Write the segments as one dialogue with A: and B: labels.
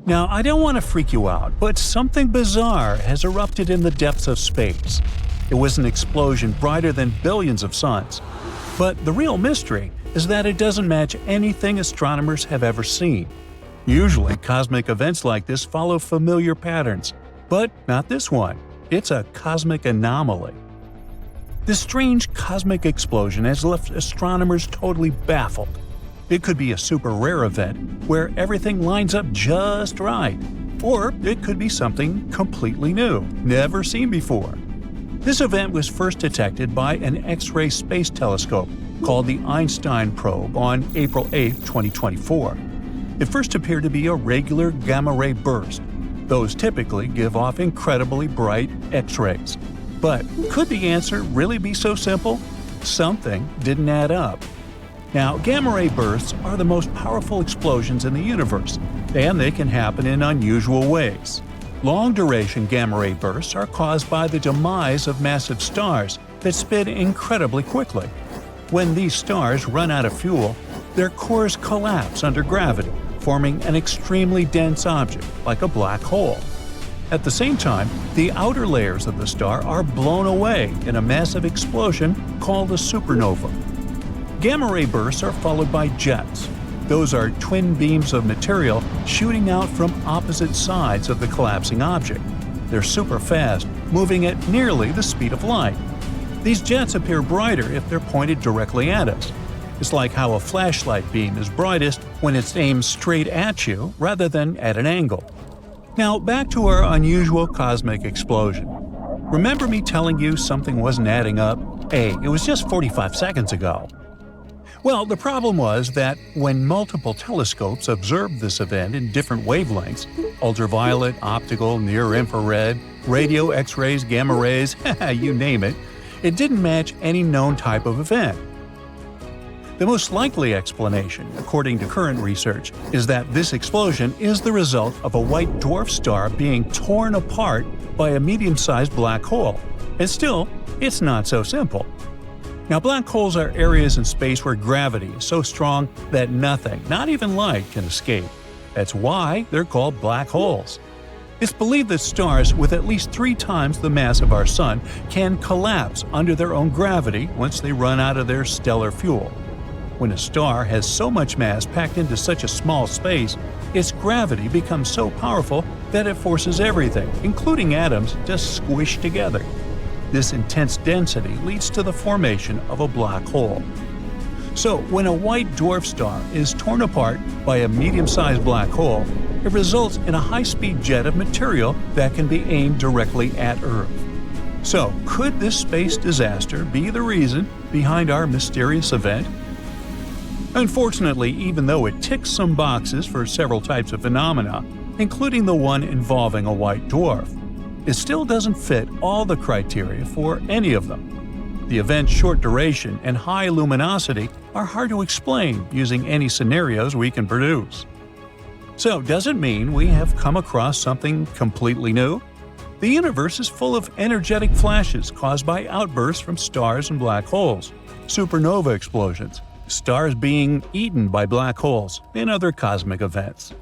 A: Now, I don't want to freak you out, but something bizarre has erupted in the depths of space. It was an explosion brighter than billions of suns. But the real mystery is that it doesn't match anything astronomers have ever seen. Usually, cosmic events like this follow familiar patterns, but not this one. It's a cosmic anomaly. This strange cosmic explosion has left astronomers totally baffled. It could be a super rare event where everything lines up just right, or it could be something completely new, never seen before. This event was first detected by an X-ray space telescope called the Einstein probe on April 8, 2024. It first appeared to be a regular gamma-ray burst. Those typically give off incredibly bright X-rays. But could the answer really be so simple? Something didn't add up. Now, gamma-ray bursts are the most powerful explosions in the universe, and they can happen in unusual ways. Long-duration gamma-ray bursts are caused by the demise of massive stars that spin incredibly quickly. When these stars run out of fuel, their cores collapse under gravity, forming an extremely dense object, like a black hole. At the same time, the outer layers of the star are blown away in a massive explosion called a supernova. Gamma-ray bursts are followed by jets. Those are twin beams of material shooting out from opposite sides of the collapsing object. They're super fast, moving at nearly the speed of light. These jets appear brighter if they're pointed directly at us. It's like how a flashlight beam is brightest when it's aimed straight at you rather than at an angle. Now back to our unusual cosmic explosion. Remember me telling you something wasn't adding up? Hey, it was just 45 seconds ago. Well, the problem was that when multiple telescopes observed this event in different wavelengths – ultraviolet, optical, near-infrared, radio, X-rays, gamma rays, you name it – it didn't match any known type of event. The most likely explanation, according to current research, is that this explosion is the result of a white dwarf star being torn apart by a medium-sized black hole. And still, it's not so simple. Now, black holes are areas in space where gravity is so strong that nothing, not even light, can escape. That's why they're called black holes. It's believed that stars with at least 3 times the mass of our Sun can collapse under their own gravity once they run out of their stellar fuel. When a star has so much mass packed into such a small space, its gravity becomes so powerful that it forces everything, including atoms, to squish together. This intense density leads to the formation of a black hole. So, when a white dwarf star is torn apart by a medium-sized black hole, it results in a high-speed jet of material that can be aimed directly at Earth. So, could this space disaster be the reason behind our mysterious event? Unfortunately, even though it ticks some boxes for several types of phenomena, including the one involving a white dwarf, it still doesn't fit all the criteria for any of them. The event's short duration and high luminosity are hard to explain using any scenarios we can produce. So, does it mean we have come across something completely new? The universe is full of energetic flashes caused by outbursts from stars and black holes, supernova explosions, stars being eaten by black holes, and other cosmic events.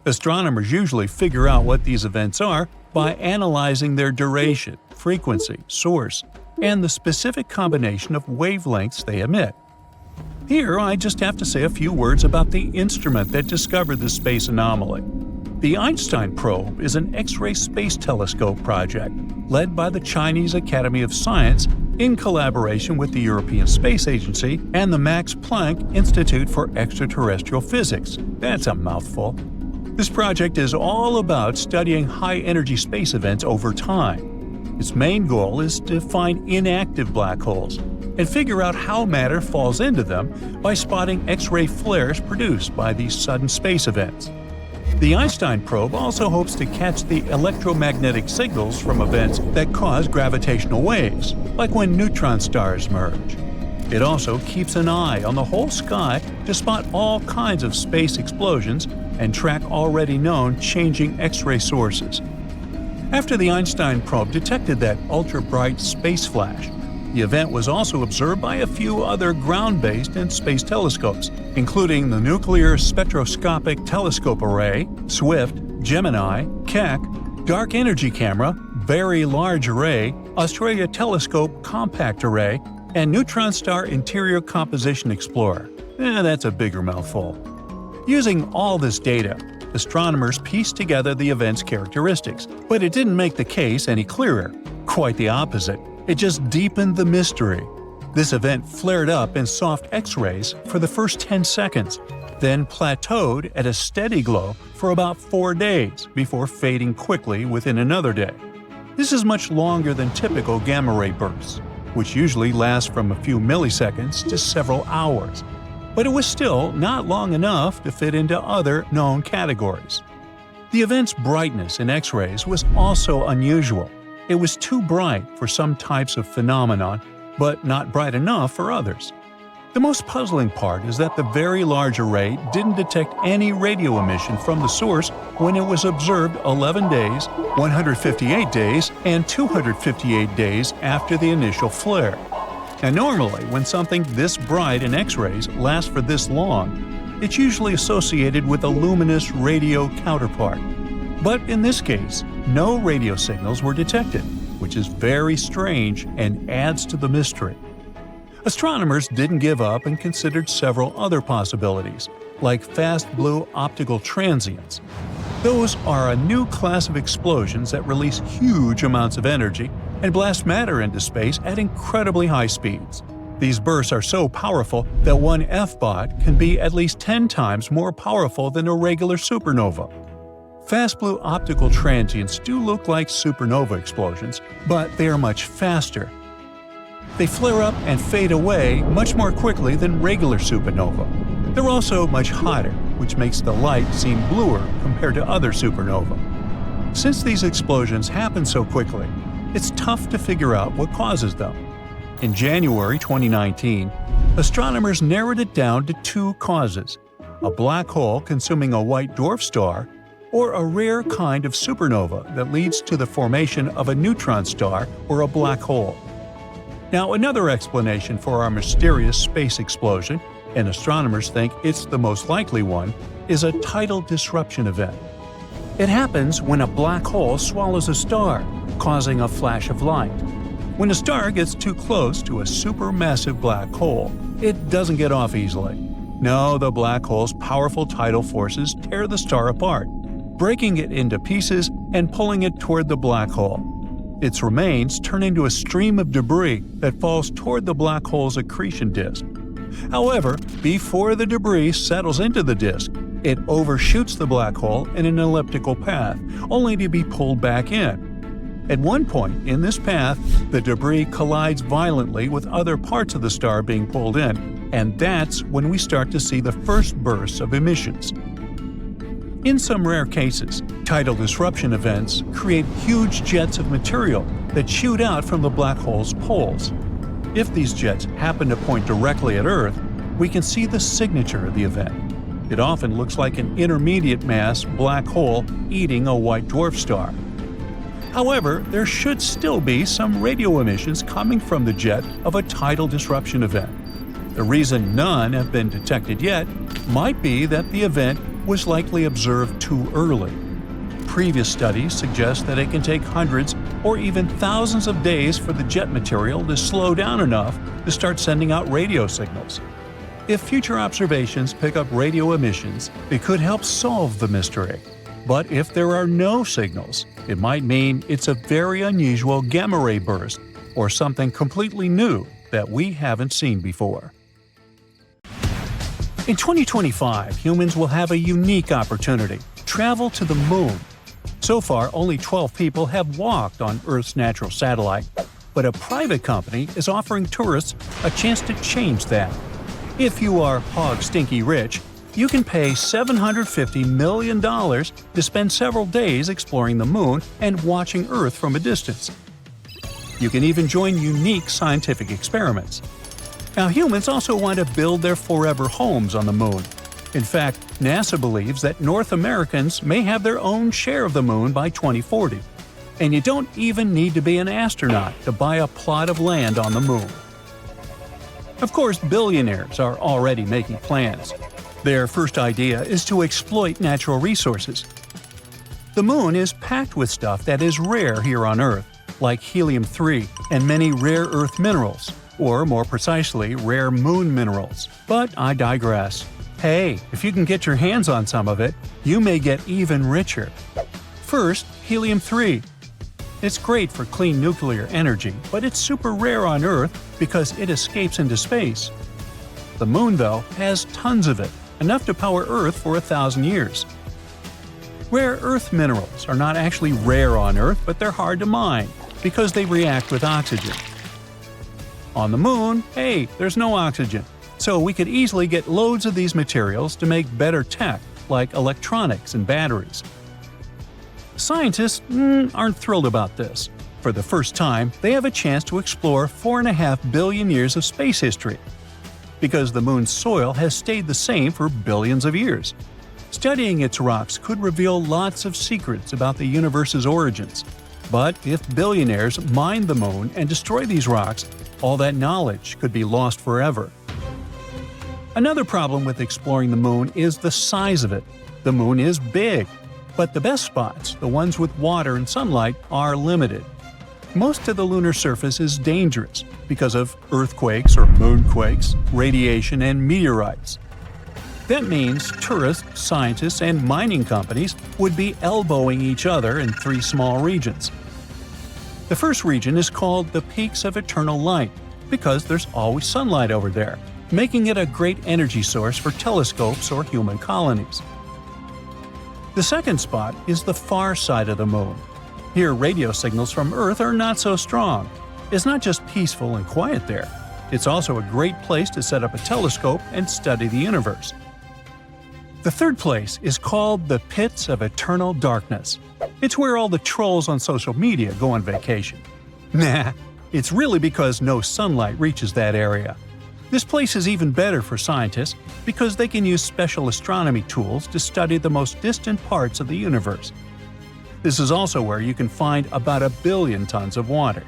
A: Astronomers usually figure out what these events are by analyzing their duration, frequency, source, and the specific combination of wavelengths they emit. Here, I just have to say a few words about the instrument that discovered the space anomaly. The Einstein probe is an X-ray space telescope project led by the Chinese Academy of Science in collaboration with the European Space Agency and the Max Planck Institute for Extraterrestrial Physics. That's a mouthful. This project is all about studying high-energy space events over time. Its main goal is to find inactive black holes and figure out how matter falls into them by spotting X-ray flares produced by these sudden space events. The Einstein probe also hopes to catch the electromagnetic signals from events that cause gravitational waves, like when neutron stars merge. It also keeps an eye on the whole sky to spot all kinds of space explosions and track already known changing X-ray sources. After the Einstein probe detected that ultra-bright space flash, the event was also observed by a few other ground-based and space telescopes, including the Nuclear Spectroscopic Telescope Array, SWIFT, Gemini, Keck, Dark Energy Camera, Very Large Array, Australia Telescope Compact Array, and Neutron Star Interior Composition Explorer. That's a bigger mouthful. Using all this data, astronomers pieced together the event's characteristics, but it didn't make the case any clearer. Quite the opposite. It just deepened the mystery. This event flared up in soft X-rays for the first 10 seconds, then plateaued at a steady glow for about 4 days before fading quickly within another day. This is much longer than typical gamma-ray bursts, which usually last from a few milliseconds to several hours. But it was still not long enough to fit into other known categories. The event's brightness in X-rays was also unusual. It was too bright for some types of phenomenon, but not bright enough for others. The most puzzling part is that the Very Large Array didn't detect any radio emission from the source when it was observed 11 days, 158 days, and 258 days after the initial flare. And normally, when something this bright in X-rays lasts for this long, it's usually associated with a luminous radio counterpart. But in this case, no radio signals were detected, which is very strange and adds to the mystery. Astronomers didn't give up and considered several other possibilities, like fast blue optical transients. Those are a new class of explosions that release huge amounts of energy and blast matter into space at incredibly high speeds. These bursts are so powerful that one F-bot can be at least 10 times more powerful than a regular supernova. Fast blue optical transients do look like supernova explosions, but they are much faster. They flare up and fade away much more quickly than regular supernova. They're also much hotter, which makes the light seem bluer compared to other supernova. Since these explosions happen so quickly, it's tough to figure out what causes them. In January 2019, astronomers narrowed it down to 2 causes: a black hole consuming a white dwarf star, or a rare kind of supernova that leads to the formation of a neutron star or a black hole. Now, another explanation for our mysterious space explosion, and astronomers think it's the most likely one, is a tidal disruption event. It happens when a black hole swallows a star, causing a flash of light. When a star gets too close to a supermassive black hole, it doesn't get off easily. No, the black hole's powerful tidal forces tear the star apart, breaking it into pieces and pulling it toward the black hole. Its remains turn into a stream of debris that falls toward the black hole's accretion disk. However, before the debris settles into the disk, it overshoots the black hole in an elliptical path, only to be pulled back in. At one point in this path, the debris collides violently with other parts of the star being pulled in, and that's when we start to see the first bursts of emissions. In some rare cases, tidal disruption events create huge jets of material that shoot out from the black hole's poles. If these jets happen to point directly at Earth, we can see the signature of the event. It often looks like an intermediate mass black hole eating a white dwarf star. However, there should still be some radio emissions coming from the jet of a tidal disruption event. The reason none have been detected yet might be that the event was likely observed too early. Previous studies suggest that it can take hundreds or even thousands of days for the jet material to slow down enough to start sending out radio signals. If future observations pick up radio emissions, it could help solve the mystery. But if there are no signals, it might mean it's a very unusual gamma-ray burst or something completely new that we haven't seen before. In 2025, humans will have a unique opportunity – travel to the Moon. So far, only 12 people have walked on Earth's natural satellite, but a private company is offering tourists a chance to change that. If you are hog-stinky rich, you can pay $750 million to spend several days exploring the Moon and watching Earth from a distance. You can even join unique scientific experiments. Now, humans also want to build their forever homes on the Moon. In fact, NASA believes that North Americans may have their own share of the Moon by 2040. And you don't even need to be an astronaut to buy a plot of land on the Moon. Of course, billionaires are already making plans. Their first idea is to exploit natural resources. The Moon is packed with stuff that is rare here on Earth, like helium-3 and many rare Earth minerals, or more precisely, rare Moon minerals. But I digress. Hey, if you can get your hands on some of it, you may get even richer. First, helium-3. It's great for clean nuclear energy, but it's super rare on Earth because it escapes into space. The Moon, though, has tons of it, enough to power Earth for 1,000 years. Rare Earth minerals are not actually rare on Earth, but they're hard to mine because they react with oxygen. On the Moon, hey, there's no oxygen, so we could easily get loads of these materials to make better tech, like electronics and batteries. Scientists aren't thrilled about this. For the first time, they have a chance to explore 4.5 billion years of space history, because the Moon's soil has stayed the same for billions of years. Studying its rocks could reveal lots of secrets about the universe's origins. But if billionaires mine the Moon and destroy these rocks, all that knowledge could be lost forever. Another problem with exploring the Moon is the size of it. The Moon is big, but the best spots, the ones with water and sunlight, are limited. Most of the lunar surface is dangerous because of earthquakes or moonquakes, radiation, and meteorites. That means tourists, scientists, and mining companies would be elbowing each other in 3 small regions. The first region is called the Peaks of Eternal Light because there's always sunlight over there, making it a great energy source for telescopes or human colonies. The second spot is the far side of the Moon. Here, radio signals from Earth are not so strong. It's not just peaceful and quiet there. It's also a great place to set up a telescope and study the universe. The third place is called the Pits of Eternal Darkness. It's where all the trolls on social media go on vacation. Nah, it's really because no sunlight reaches that area. This place is even better for scientists because they can use special astronomy tools to study the most distant parts of the universe. This is also where you can find about 1 billion tons of water.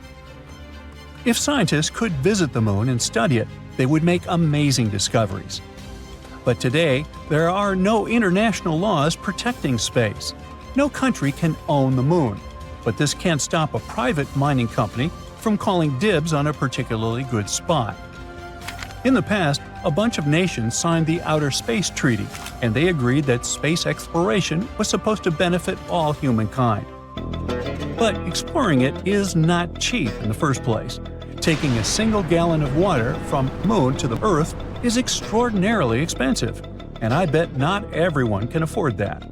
A: If scientists could visit the Moon and study it, they would make amazing discoveries. But today, there are no international laws protecting space. No country can own the Moon, but this can't stop a private mining company from calling dibs on a particularly good spot. In the past, a bunch of nations signed the Outer Space Treaty, and they agreed that space exploration was supposed to benefit all humankind. But exploring it is not cheap in the first place. Taking a single gallon of water from the Moon to the Earth is extraordinarily expensive, and I bet not everyone can afford that.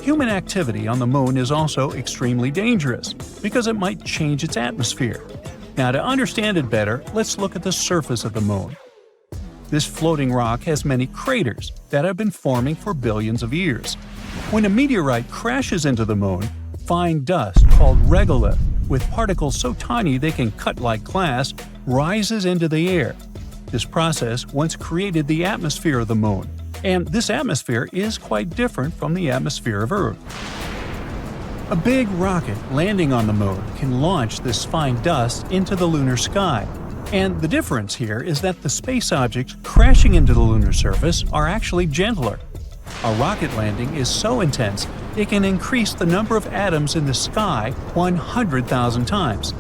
A: Human activity on the Moon is also extremely dangerous because it might change its atmosphere. Now, to understand it better, let's look at the surface of the Moon. This floating rock has many craters that have been forming for billions of years. When a meteorite crashes into the Moon, fine dust called regolith, with particles so tiny they can cut like glass, rises into the air. This process once created the atmosphere of the Moon, and this atmosphere is quite different from the atmosphere of Earth. A big rocket landing on the Moon can launch this fine dust into the lunar sky. And the difference here is that the space objects crashing into the lunar surface are actually gentler. A rocket landing is so intense it can increase the number of atoms in the sky 100,000 times.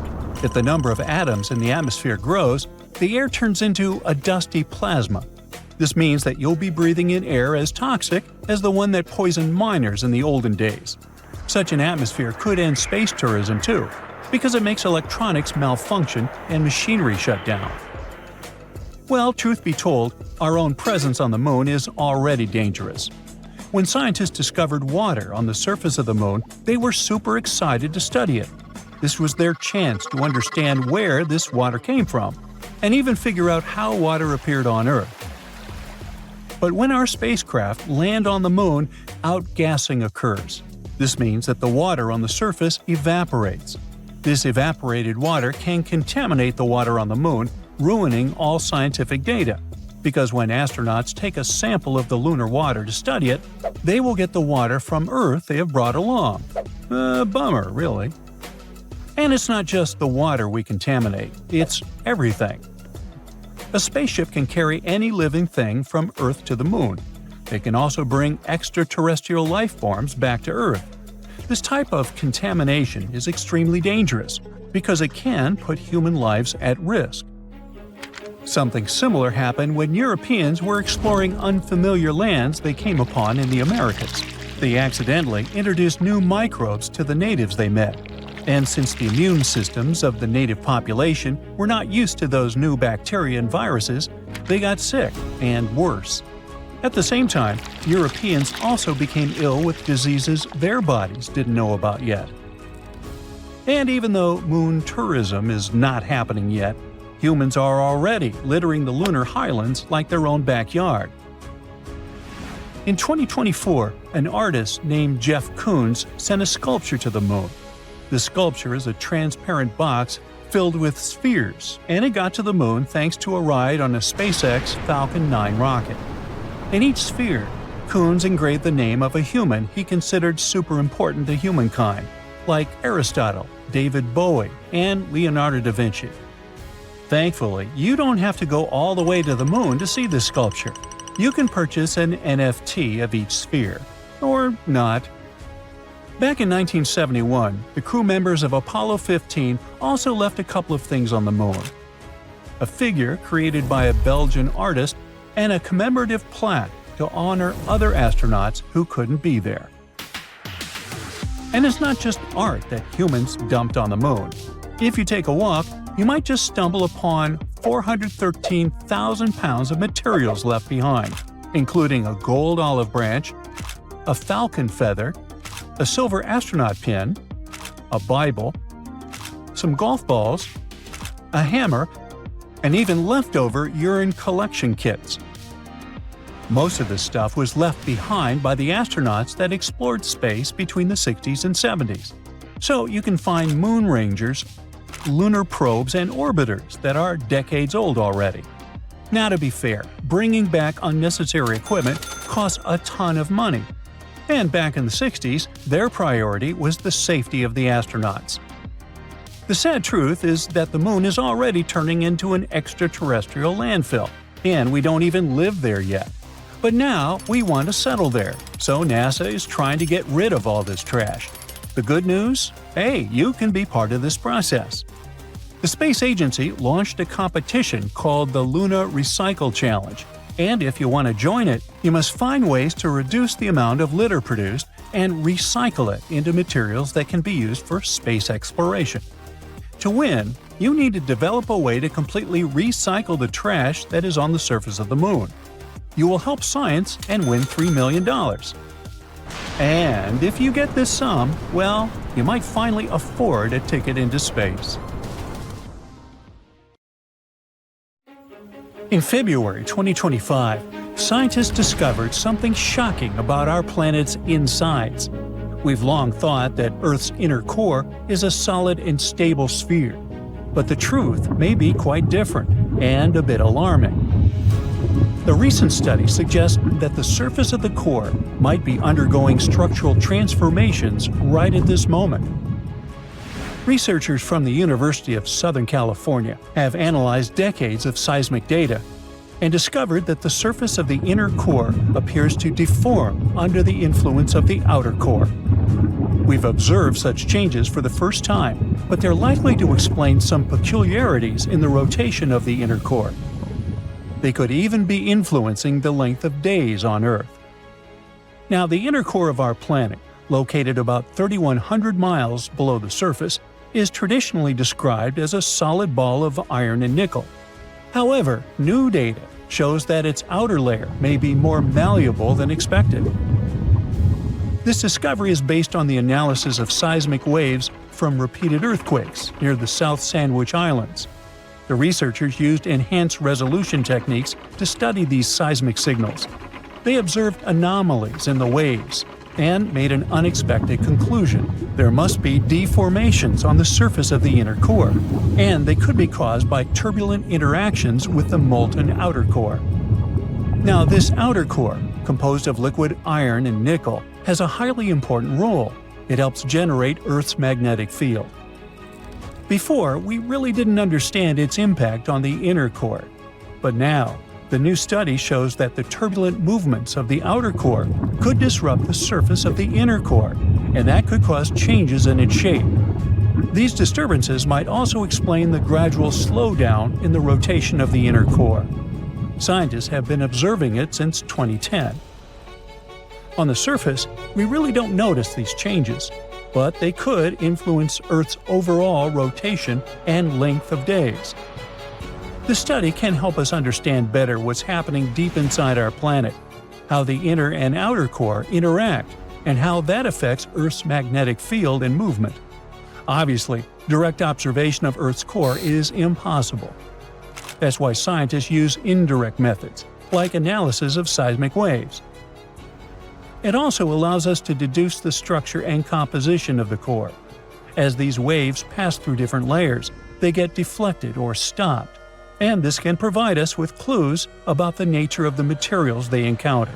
A: If the number of atoms in the atmosphere grows, the air turns into a dusty plasma. This means that you'll be breathing in air as toxic as the one that poisoned miners in the olden days. Such an atmosphere could end space tourism too, because it makes electronics malfunction and machinery shut down. Well, truth be told, our own presence on the Moon is already dangerous. When scientists discovered water on the surface of the Moon, they were super excited to study it. This was their chance to understand where this water came from, and even figure out how water appeared on Earth. But when our spacecraft land on the Moon, outgassing occurs. This means that the water on the surface evaporates. This evaporated water can contaminate the water on the Moon, ruining all scientific data. Because when astronauts take a sample of the lunar water to study it, they will get the water from Earth they have brought along. Bummer, really. And it's not just the water we contaminate, it's everything. A spaceship can carry any living thing from Earth to the Moon. It can also bring extraterrestrial life forms back to Earth. This type of contamination is extremely dangerous because it can put human lives at risk. Something similar happened when Europeans were exploring unfamiliar lands they came upon in the Americas. They accidentally introduced new microbes to the natives they met. And since the immune systems of the native population were not used to those new bacteria and viruses, they got sick and worse. At the same time, Europeans also became ill with diseases their bodies didn't know about yet. And even though moon tourism is not happening yet, humans are already littering the lunar highlands like their own backyard. In 2024, an artist named Jeff Koons sent a sculpture to the moon. The sculpture is a transparent box filled with spheres, and it got to the moon thanks to a ride on a SpaceX Falcon 9 rocket. In each sphere, Koons engraved the name of a human he considered super important to humankind, like Aristotle, David Bowie, and Leonardo da Vinci. Thankfully, you don't have to go all the way to the moon to see this sculpture. You can purchase an NFT of each sphere. Or not. Back in 1971, the crew members of Apollo 15 also left a couple of things on the moon. A figure created by a Belgian artist and a commemorative plaque to honor other astronauts who couldn't be there. And it's not just art that humans dumped on the moon. If you take a walk, you might just stumble upon 413,000 pounds of materials left behind, including a gold olive branch, a falcon feather, a silver astronaut pin, a Bible, some golf balls, a hammer, and even leftover urine collection kits. Most of this stuff was left behind by the astronauts that explored space between the 60s and 70s. So you can find moon rangers, lunar probes, and orbiters that are decades old already. Now, to be fair, bringing back unnecessary equipment costs a ton of money. And back in the 60s, their priority was the safety of the astronauts. The sad truth is that the moon is already turning into an extraterrestrial landfill, and we don't even live there yet. But now we want to settle there, so NASA is trying to get rid of all this trash. The good news? Hey, you can be part of this process. The space agency launched a competition called the Lunar Recycle Challenge, and if you want to join it, you must find ways to reduce the amount of litter produced and recycle it into materials that can be used for space exploration. To win, you need to develop a way to completely recycle the trash that is on the surface of the moon. You will help science and win $3 million. And if you get this sum, well, you might finally afford a ticket into space. In February 2025, scientists discovered something shocking about our planet's insides. We've long thought that Earth's inner core is a solid and stable sphere, but the truth may be quite different and a bit alarming. The recent study suggests that the surface of the core might be undergoing structural transformations right at this moment. Researchers from the University of Southern California have analyzed decades of seismic data and discovered that the surface of the inner core appears to deform under the influence of the outer core. We've observed such changes for the first time, but they're likely to explain some peculiarities in the rotation of the inner core. They could even be influencing the length of days on Earth. Now, the inner core of our planet, located about 3,100 miles below the surface, is traditionally described as a solid ball of iron and nickel. However, new data shows that its outer layer may be more malleable than expected. This discovery is based on the analysis of seismic waves from repeated earthquakes near the South Sandwich Islands. The researchers used enhanced resolution techniques to study these seismic signals. They observed anomalies in the waves and made an unexpected conclusion. There must be deformations on the surface of the inner core, and they could be caused by turbulent interactions with the molten outer core. Now, this outer core, composed of liquid iron and nickel, has a highly important role. It helps generate Earth's magnetic field. Before, we really didn't understand its impact on the inner core. But now, the new study shows that the turbulent movements of the outer core could disrupt the surface of the inner core and that could cause changes in its shape. These disturbances might also explain the gradual slowdown in the rotation of the inner core. Scientists have been observing it since 2010. On the surface, we really don't notice these changes, but they could influence Earth's overall rotation and length of days. This study can help us understand better what's happening deep inside our planet, how the inner and outer core interact, and how that affects Earth's magnetic field and movement. Obviously, direct observation of Earth's core is impossible. That's why scientists use indirect methods, like analysis of seismic waves. It also allows us to deduce the structure and composition of the core. As these waves pass through different layers, they get deflected or stopped, and this can provide us with clues about the nature of the materials they encounter.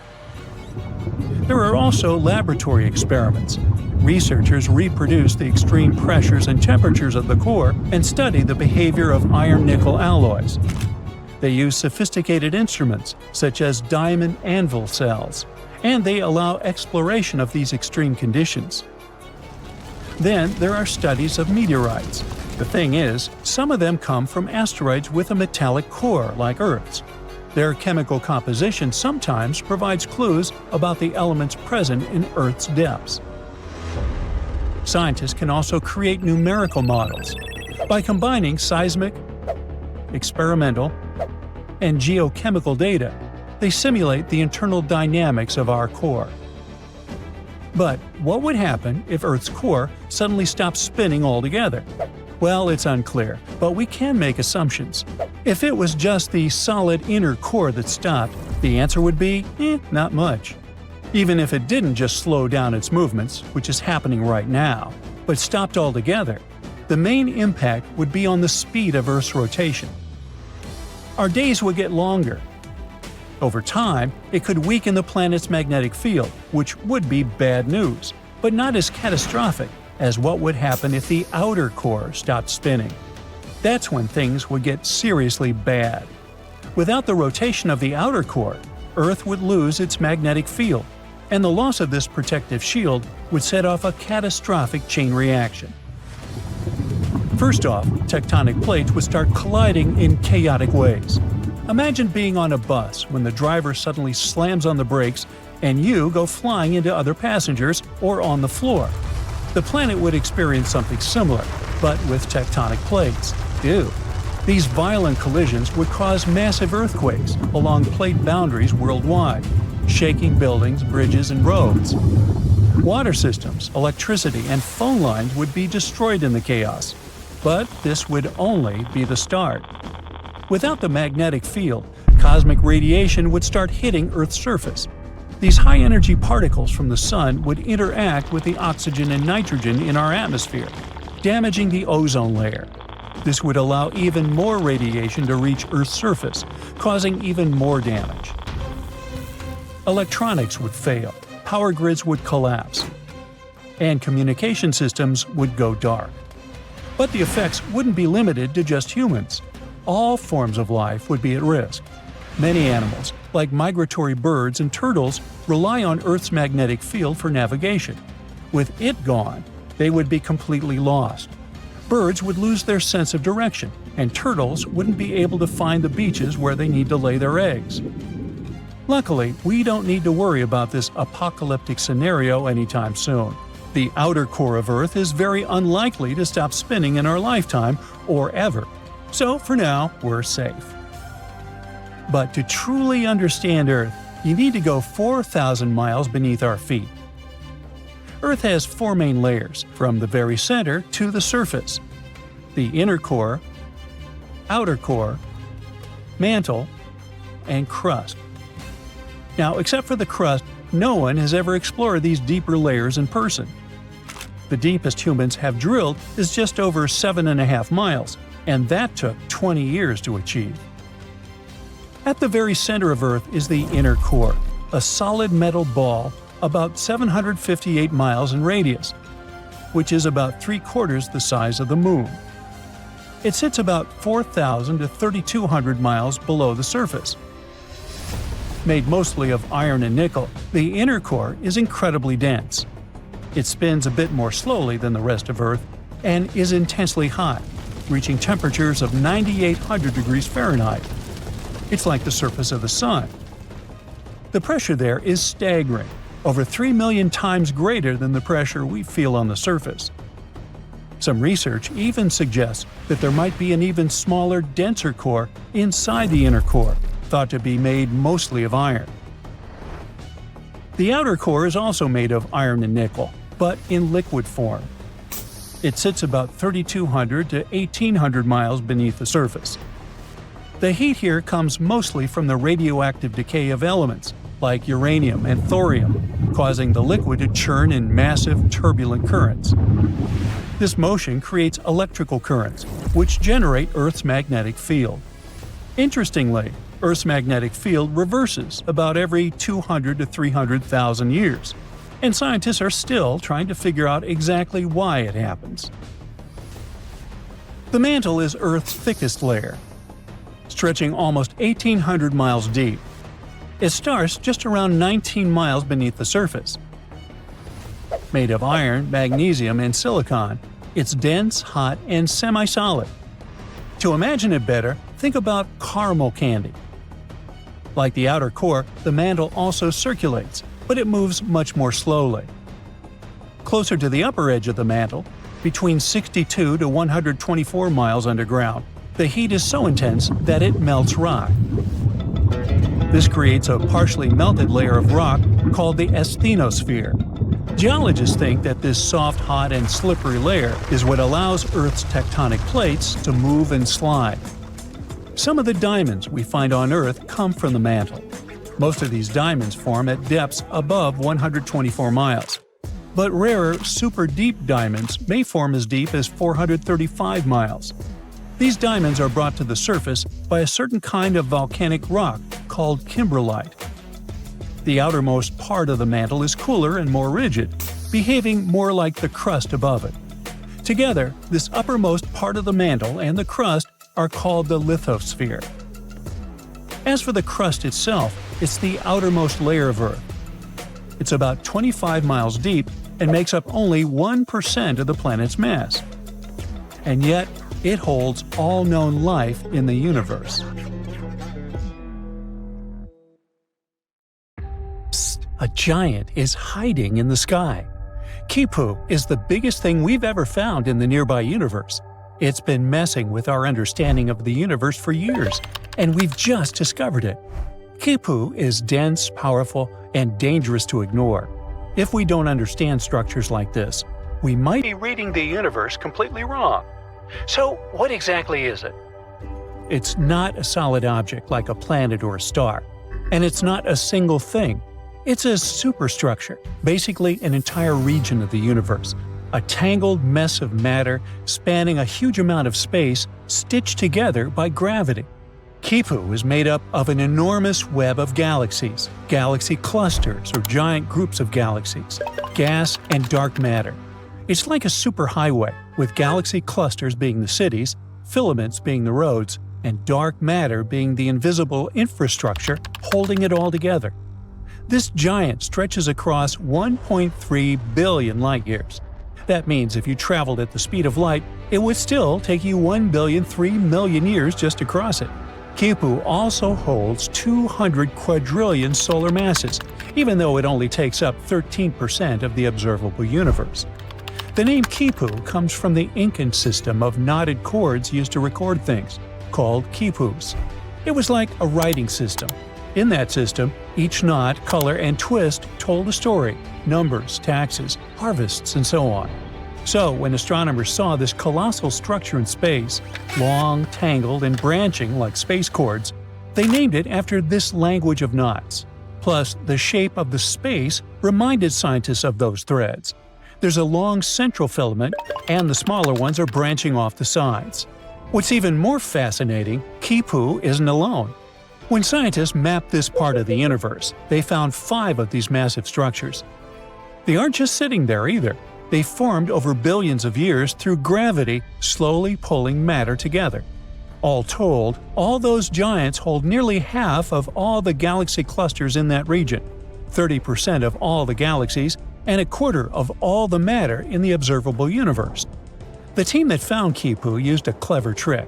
A: There are also laboratory experiments. Researchers reproduce the extreme pressures and temperatures of the core and study the behavior of iron-nickel alloys. They use sophisticated instruments, such as diamond anvil cells, and they allow exploration of these extreme conditions. Then there are studies of meteorites. The thing is, some of them come from asteroids with a metallic core like Earth's. Their chemical composition sometimes provides clues about the elements present in Earth's depths. Scientists can also create numerical models. By combining seismic, experimental, and geochemical data, they simulate the internal dynamics of our core. But what would happen if Earth's core suddenly stopped spinning altogether? Well, it's unclear, but we can make assumptions. If it was just the solid inner core that stopped, the answer would be, not much. Even if it didn't just slow down its movements, which is happening right now, but stopped altogether, the main impact would be on the speed of Earth's rotation. Our days would get longer. Over time, it could weaken the planet's magnetic field, which would be bad news, but not as catastrophic as what would happen if the outer core stopped spinning. That's when things would get seriously bad. Without the rotation of the outer core, Earth would lose its magnetic field, and the loss of this protective shield would set off a catastrophic chain reaction. First off, tectonic plates would start colliding in chaotic ways. Imagine being on a bus when the driver suddenly slams on the brakes and you go flying into other passengers or on the floor. The planet would experience something similar, but with tectonic plates. Ew. These violent collisions would cause massive earthquakes along plate boundaries worldwide, shaking buildings, bridges, and roads. Water systems, electricity, and phone lines would be destroyed in the chaos. But this would only be the start. Without the magnetic field, cosmic radiation would start hitting Earth's surface. These high-energy particles from the Sun would interact with the oxygen and nitrogen in our atmosphere, damaging the ozone layer. This would allow even more radiation to reach Earth's surface, causing even more damage. Electronics would fail, power grids would collapse, and communication systems would go dark. But the effects wouldn't be limited to just humans. All forms of life would be at risk. Many animals, like migratory birds and turtles, rely on Earth's magnetic field for navigation. With it gone, they would be completely lost. Birds would lose their sense of direction, and turtles wouldn't be able to find the beaches where they need to lay their eggs. Luckily, we don't need to worry about this apocalyptic scenario anytime soon. The outer core of Earth is very unlikely to stop spinning in our lifetime or ever. So for now, we're safe. But to truly understand Earth, you need to go 4,000 miles beneath our feet. Earth has four main layers, from the very center to the surface: the inner core, outer core, mantle, and crust. Now, except for the crust, no one has ever explored these deeper layers in person. The deepest humans have drilled is just over 7.5 miles, and that took 20 years to achieve. At the very center of Earth is the inner core, a solid metal ball about 758 miles in radius, which is about 3/4 the size of the Moon. It sits about 4,000 to 3,200 miles below the surface. Made mostly of iron and nickel, the inner core is incredibly dense. It spins a bit more slowly than the rest of Earth and is intensely hot, reaching temperatures of 9,800 degrees Fahrenheit. It's like the surface of the Sun. The pressure there is staggering, over 3 million times greater than the pressure we feel on the surface. Some research even suggests that there might be an even smaller, denser core inside the inner core, thought to be made mostly of iron. The outer core is also made of iron and nickel, but in liquid form. It sits about 3,200 to 1,800 miles beneath the surface. The heat here comes mostly from the radioactive decay of elements, like uranium and thorium, causing the liquid to churn in massive, turbulent currents. This motion creates electrical currents, which generate Earth's magnetic field. Interestingly, Earth's magnetic field reverses about every 200 to 300,000 years, and scientists are still trying to figure out exactly why it happens. The mantle is Earth's thickest layer, stretching almost 1,800 miles deep. It starts just around 19 miles beneath the surface. Made of iron, magnesium, and silicon, it's dense, hot, and semi-solid. To imagine it better, think about caramel candy. Like the outer core, the mantle also circulates, but it moves much more slowly. Closer to the upper edge of the mantle, between 62 to 124 miles underground, the heat is so intense that it melts rock. This creates a partially melted layer of rock called the asthenosphere. Geologists think that this soft, hot, and slippery layer is what allows Earth's tectonic plates to move and slide. Some of the diamonds we find on Earth come from the mantle. Most of these diamonds form at depths above 124 miles. But rarer, super-deep diamonds may form as deep as 435 miles. These diamonds are brought to the surface by a certain kind of volcanic rock called kimberlite. The outermost part of the mantle is cooler and more rigid, behaving more like the crust above it. Together, this uppermost part of the mantle and the crust are called the lithosphere. As for the crust itself, it's the outermost layer of Earth. It's about 25 miles deep and makes up only 1% of the planet's mass. And yet, it holds all known life in the universe. Psst, a giant is hiding in the sky. Quipu is the biggest thing we've ever found in the nearby universe. It's been messing with our understanding of the universe for years, and we've just discovered it. Quipu is dense, powerful, and dangerous to ignore. If we don't understand structures like this, we might be reading the universe completely wrong. So, what exactly is it? It's not a solid object like a planet or a star, and it's not a single thing. It's a superstructure, basically an entire region of the universe, a tangled mess of matter spanning a huge amount of space stitched together by gravity. Quipu is made up of an enormous web of galaxies, galaxy clusters or giant groups of galaxies, gas and dark matter. It's like a superhighway, with galaxy clusters being the cities, filaments being the roads, and dark matter being the invisible infrastructure holding it all together. This giant stretches across 1.3 billion light-years. That means if you traveled at the speed of light, it would still take you 1,003,000,000 years just to cross it. Quipu also holds 200 quadrillion solar masses, even though it only takes up 13% of the observable universe. The name Quipu comes from the Incan system of knotted cords used to record things, called quipus. It was like a writing system. In that system, each knot, color, and twist told a story, numbers, taxes, harvests, and so on. So, when astronomers saw this colossal structure in space, long, tangled, and branching like space cords, they named it after this language of knots. Plus, the shape of the space reminded scientists of those threads. There's a long central filament, and the smaller ones are branching off the sides. What's even more fascinating, Quipu isn't alone. When scientists mapped this part of the universe, they found 5 of these massive structures. They aren't just sitting there either. They formed over billions of years through gravity slowly pulling matter together. All told, all those giants hold nearly half of all the galaxy clusters in that region, 30% of all the galaxies, and a quarter of all the matter in the observable universe. The team that found Quipu used a clever trick.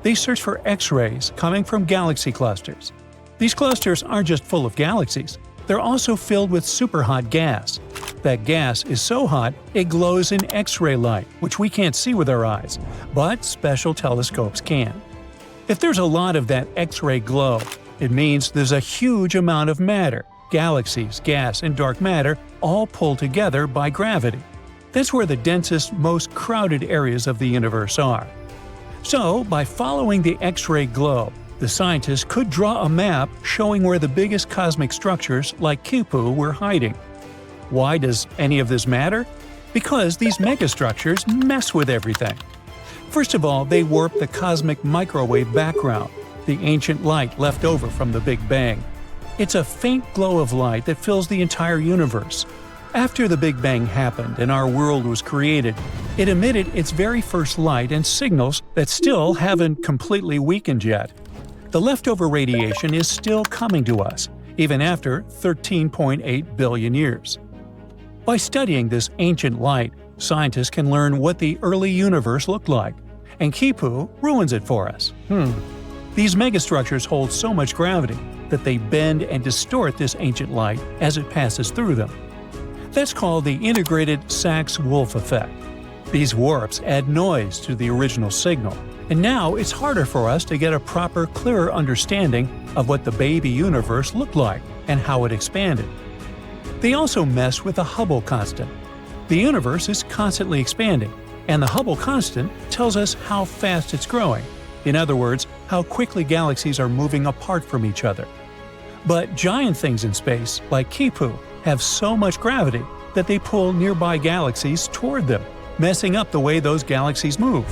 A: They searched for X-rays coming from galaxy clusters. These clusters aren't just full of galaxies, they're also filled with superhot gas. That gas is so hot it glows in X-ray light, which we can't see with our eyes, but special telescopes can. If there's a lot of that X-ray glow, it means there's a huge amount of matter, galaxies, gas, and dark matter all pulled together by gravity. That's where the densest, most crowded areas of the universe are. So, by following the X-ray glow, the scientists could draw a map showing where the biggest cosmic structures like Quipu were hiding. Why does any of this matter? Because these megastructures mess with everything. First of all, they warp the cosmic microwave background, the ancient light left over from the Big Bang. It's a faint glow of light that fills the entire universe. After the Big Bang happened and our world was created, it emitted its very first light and signals that still haven't completely weakened yet. The leftover radiation is still coming to us, even after 13.8 billion years. By studying this ancient light, scientists can learn what the early universe looked like, and Quipu ruins it for us. These megastructures hold so much gravity that they bend and distort this ancient light as it passes through them. That's called the integrated Sachs-Wolf effect. These warps add noise to the original signal, and now it's harder for us to get a proper, clearer understanding of what the baby universe looked like and how it expanded. They also mess with the Hubble constant. The universe is constantly expanding, and the Hubble constant tells us how fast it's growing. In other words, how quickly galaxies are moving apart from each other. But giant things in space, like Quipu, have so much gravity that they pull nearby galaxies toward them, messing up the way those galaxies move.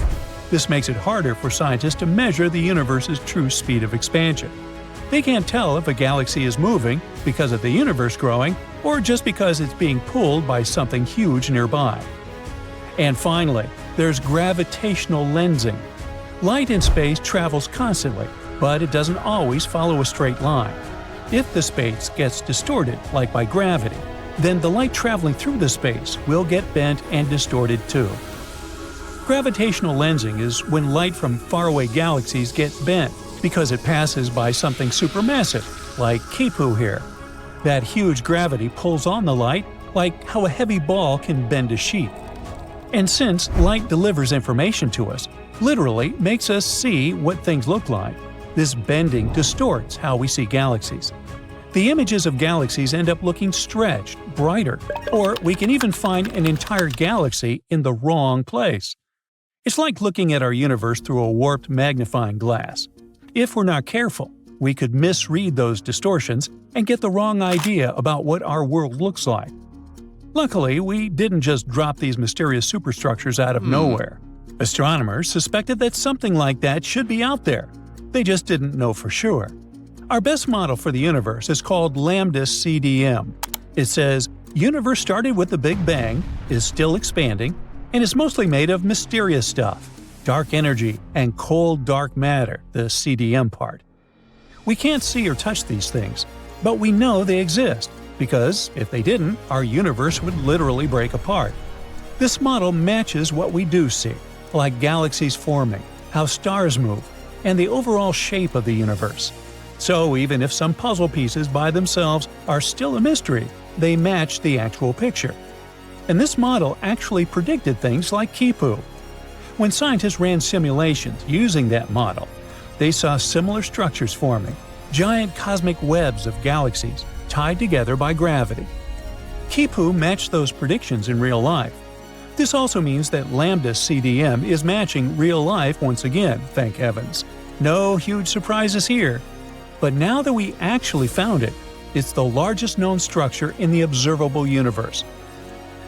A: This makes it harder for scientists to measure the universe's true speed of expansion. They can't tell if a galaxy is moving because of the universe growing or just because it's being pulled by something huge nearby. And finally, there's gravitational lensing. Light in space travels constantly, but it doesn't always follow a straight line. If the space gets distorted, like by gravity, then the light traveling through the space will get bent and distorted too. Gravitational lensing is when light from faraway galaxies gets bent because it passes by something supermassive, like Quipu here. That huge gravity pulls on the light, like how a heavy ball can bend a sheet. And since light delivers information to us, literally makes us see what things look like, this bending distorts how we see galaxies. The images of galaxies end up looking stretched, brighter, or we can even find an entire galaxy in the wrong place. It's like looking at our universe through a warped magnifying glass. If we're not careful, we could misread those distortions and get the wrong idea about what our world looks like. Luckily, we didn't just drop these mysterious superstructures out of nowhere. Astronomers suspected that something like that should be out there. They just didn't know for sure. Our best model for the universe is called Lambda CDM. It says, universe started with the Big Bang, is still expanding, and is mostly made of mysterious stuff, dark energy, and cold dark matter, the CDM part. We can't see or touch these things, but we know they exist, because if they didn't, our universe would literally break apart. This model matches what we do see, like galaxies forming, how stars move, and the overall shape of the universe. So even if some puzzle pieces by themselves are still a mystery, they match the actual picture. And this model actually predicted things like Quipu. When scientists ran simulations using that model, they saw similar structures forming, giant cosmic webs of galaxies tied together by gravity. Quipu matched those predictions in real life. This also means that Lambda CDM is matching real life once again, thank heavens. No huge surprises here. But now that we actually found it, it's the largest known structure in the observable universe.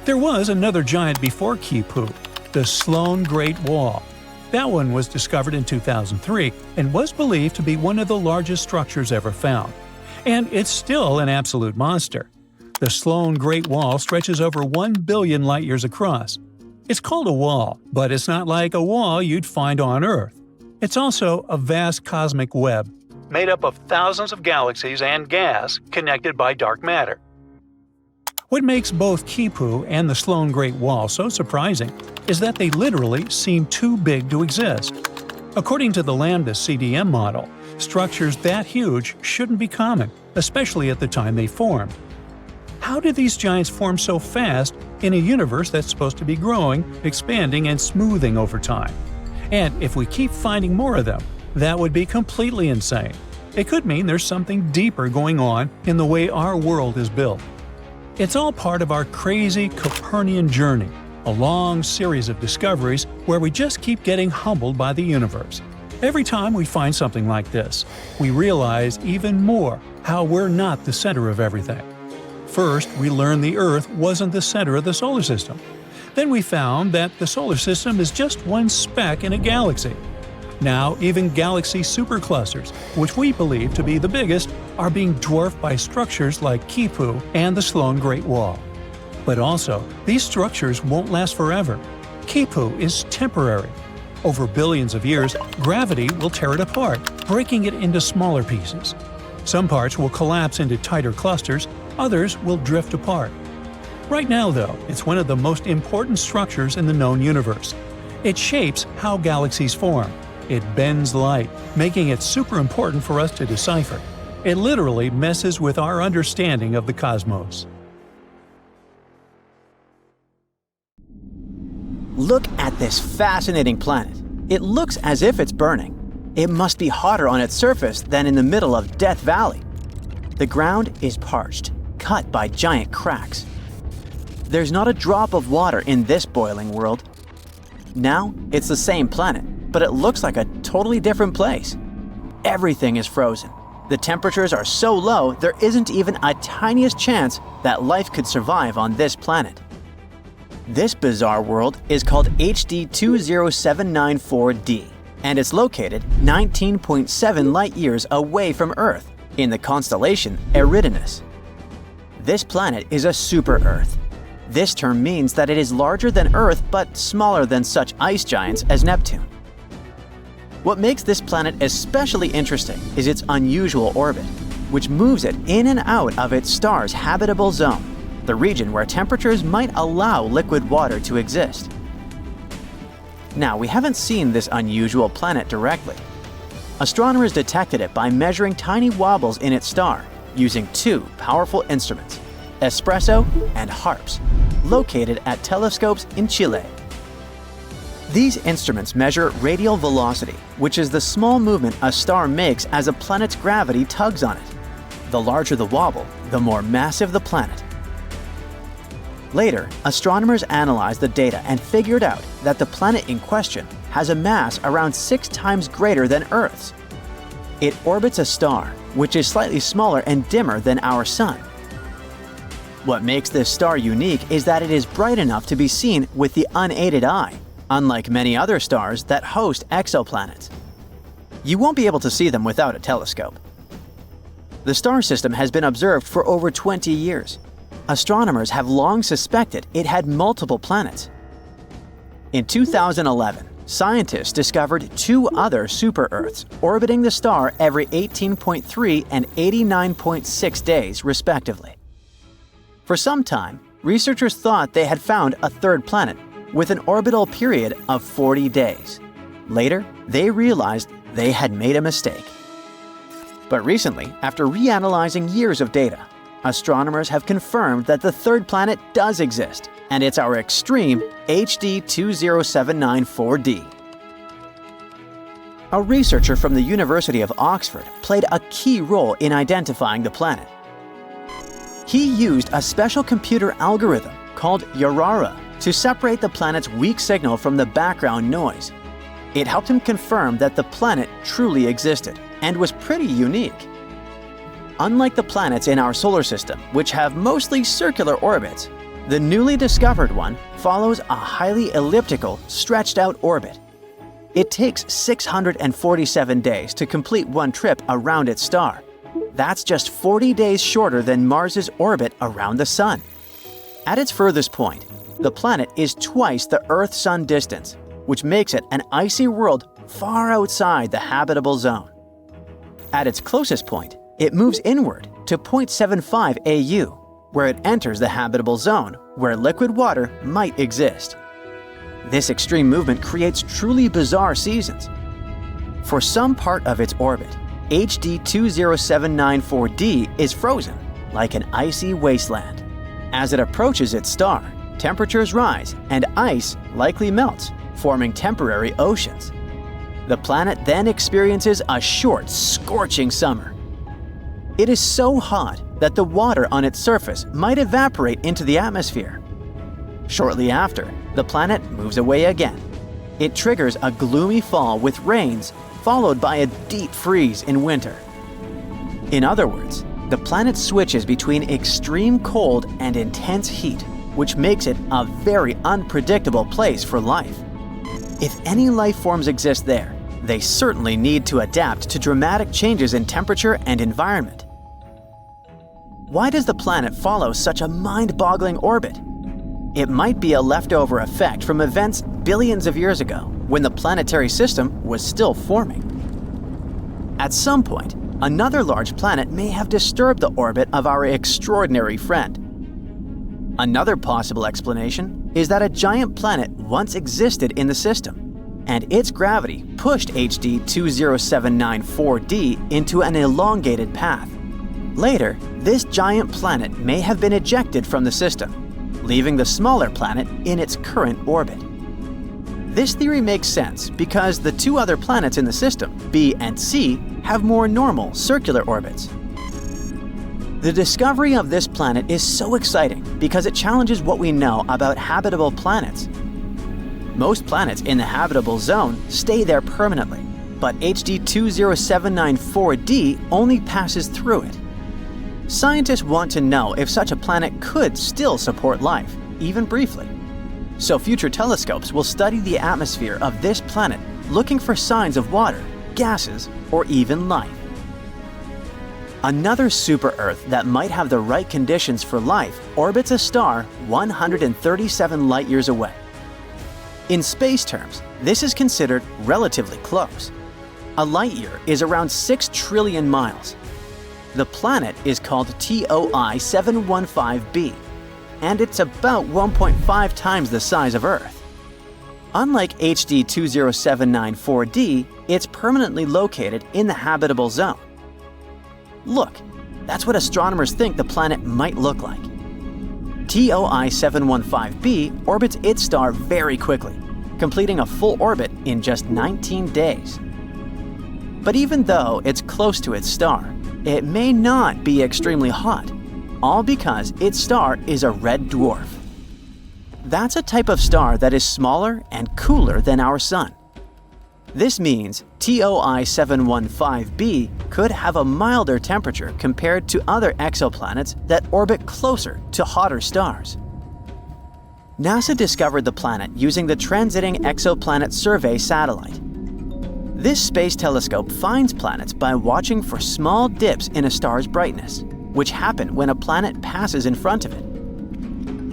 A: There was another giant before Quipu, the Sloan Great Wall. That one was discovered in 2003 and was believed to be one of the largest structures ever found. And it's still an absolute monster. The Sloan Great Wall stretches over 1 billion light-years across. It's called a wall, but it's not like a wall you'd find on Earth. It's also a vast cosmic web, made up of thousands of galaxies and gas connected by dark matter. What makes both Quipu and the Sloan Great Wall so surprising is that they literally seem too big to exist. According to the Lambda CDM model, structures that huge shouldn't be common, especially at the time they formed. How did these giants form so fast in a universe that's supposed to be growing, expanding, and smoothing over time? And if we keep finding more of them, that would be completely insane. It could mean there's something deeper going on in the way our world is built. It's all part of our crazy Copernican journey, a long series of discoveries where we just keep getting humbled by the universe. Every time we find something like this, we realize even more how we're not the center of everything. First, we learned the Earth wasn't the center of the solar system. Then we found that the solar system is just one speck in a galaxy. Now, even galaxy superclusters, which we believe to be the biggest, are being dwarfed by structures like Quipu and the Sloan Great Wall. But also, these structures won't last forever. Quipu is temporary. Over billions of years, gravity will tear it apart, breaking it into smaller pieces. Some parts will collapse into tighter clusters, others will drift apart. Right now, though, it's one of the most important structures in the known universe. It shapes how galaxies form. It bends light, making it super important for us to decipher. It literally messes with our understanding of the cosmos.
B: Look at this fascinating planet. It looks as if it's burning. It must be hotter on its surface than in the middle of Death Valley. The ground is parched, cut by giant cracks. There's not a drop of water in this boiling world. Now, it's the same planet, but it looks like a totally different place. Everything is frozen. The temperatures are so low there isn't even a tiniest chance that life could survive on this planet. This bizarre world is called HD 20794d, and it's located 19.7 light-years away from Earth in the constellation Eridanus. This planet is a super-Earth. This term means that it is larger than Earth but smaller than such ice giants as Neptune. What makes this planet especially interesting is its unusual orbit, which moves it in and out of its star's habitable zone, the region where temperatures might allow liquid water to exist. Now, we haven't seen this unusual planet directly. Astronomers detected it by measuring tiny wobbles in its star using two powerful instruments, espresso and HARPS, located at telescopes in Chile. These instruments measure radial velocity, which is the small movement a star makes as a planet's gravity tugs on it. The larger the wobble, the more massive the planet. Later, astronomers analyzed the data and figured out that the planet in question has a mass around 6 times greater than Earth's. It orbits a star, which is slightly smaller and dimmer than our Sun. What makes this star unique is that it is bright enough to be seen with the unaided eye, unlike many other stars that host exoplanets. You won't be able to see them without a telescope. The star system has been observed for over 20 years. Astronomers have long suspected it had multiple planets. In 2011, scientists discovered 2 other super-Earths orbiting the star every 18.3 and 89.6 days, respectively. For some time, researchers thought they had found a third planet with an orbital period of 40 days. Later, they realized they had made a mistake. But recently, after reanalyzing years of data, astronomers have confirmed that the third planet does exist, and it's our extreme HD 20794d. A researcher from the University of Oxford played a key role in identifying the planet. He used a special computer algorithm called Yarara to separate the planet's weak signal from the background noise. It helped him confirm that the planet truly existed and was pretty unique. Unlike the planets in our solar system, which have mostly circular orbits, the newly discovered one follows a highly elliptical, stretched-out orbit. It takes 647 days to complete one trip around its star. That's just 40 days shorter than Mars's orbit around the Sun. At its furthest point, the planet is twice the Earth-Sun distance, which makes it an icy world far outside the habitable zone. At its closest point, it moves inward to 0.75 AU. where it enters the habitable zone, where liquid water might exist. This extreme movement creates truly bizarre seasons. For some part of its orbit, HD 20794d is frozen, like an icy wasteland. As it approaches its star, temperatures rise and ice likely melts, forming temporary oceans. The planet then experiences a short, scorching summer. It is so hot that the water on its surface might evaporate into the atmosphere. Shortly after, the planet moves away again. It triggers a gloomy fall with rains, followed by a deep freeze in winter. In other words, the planet switches between extreme cold and intense heat, which makes it a very unpredictable place for life. If any life forms exist there, they certainly need to adapt to dramatic changes in temperature and environment. Why does the planet follow such a mind-boggling orbit? It might be a leftover effect from events billions of years ago, when the planetary system was still forming. At some point, another large planet may have disturbed the orbit of our extraordinary friend. Another possible explanation is that a giant planet once existed in the system, and its gravity pushed HD 20794d into an elongated path. Later, this giant planet may have been ejected from the system, leaving the smaller planet in its current orbit. This theory makes sense because the two other planets in the system, B and C, have more normal circular orbits. The discovery of this planet is so exciting because it challenges what we know about habitable planets. Most planets in the habitable zone stay there permanently, but HD 20794d only passes through it. Scientists want to know if such a planet could still support life, even briefly. So future telescopes will study the atmosphere of this planet, looking for signs of water, gases, or even life. Another super-Earth that might have the right conditions for life orbits a star 137 light-years away. In space terms, this is considered relatively close. A light-year is around 6 trillion miles. The planet is called TOI 715b, and it's about 1.5 times the size of Earth. Unlike HD 20794d, it's permanently located in the habitable zone. Look, that's what astronomers think the planet might look like. TOI 715b orbits its star very quickly, completing a full orbit in just 19 days. But even though it's close to its star, it may not be extremely hot, all because its star is a red dwarf. That's a type of star that is smaller and cooler than our Sun. This means TOI 715b could have a milder temperature compared to other exoplanets that orbit closer to hotter stars. NASA discovered the planet using the Transiting Exoplanet Survey satellite. This space telescope finds planets by watching for small dips in a star's brightness, which happen when a planet passes in front of it.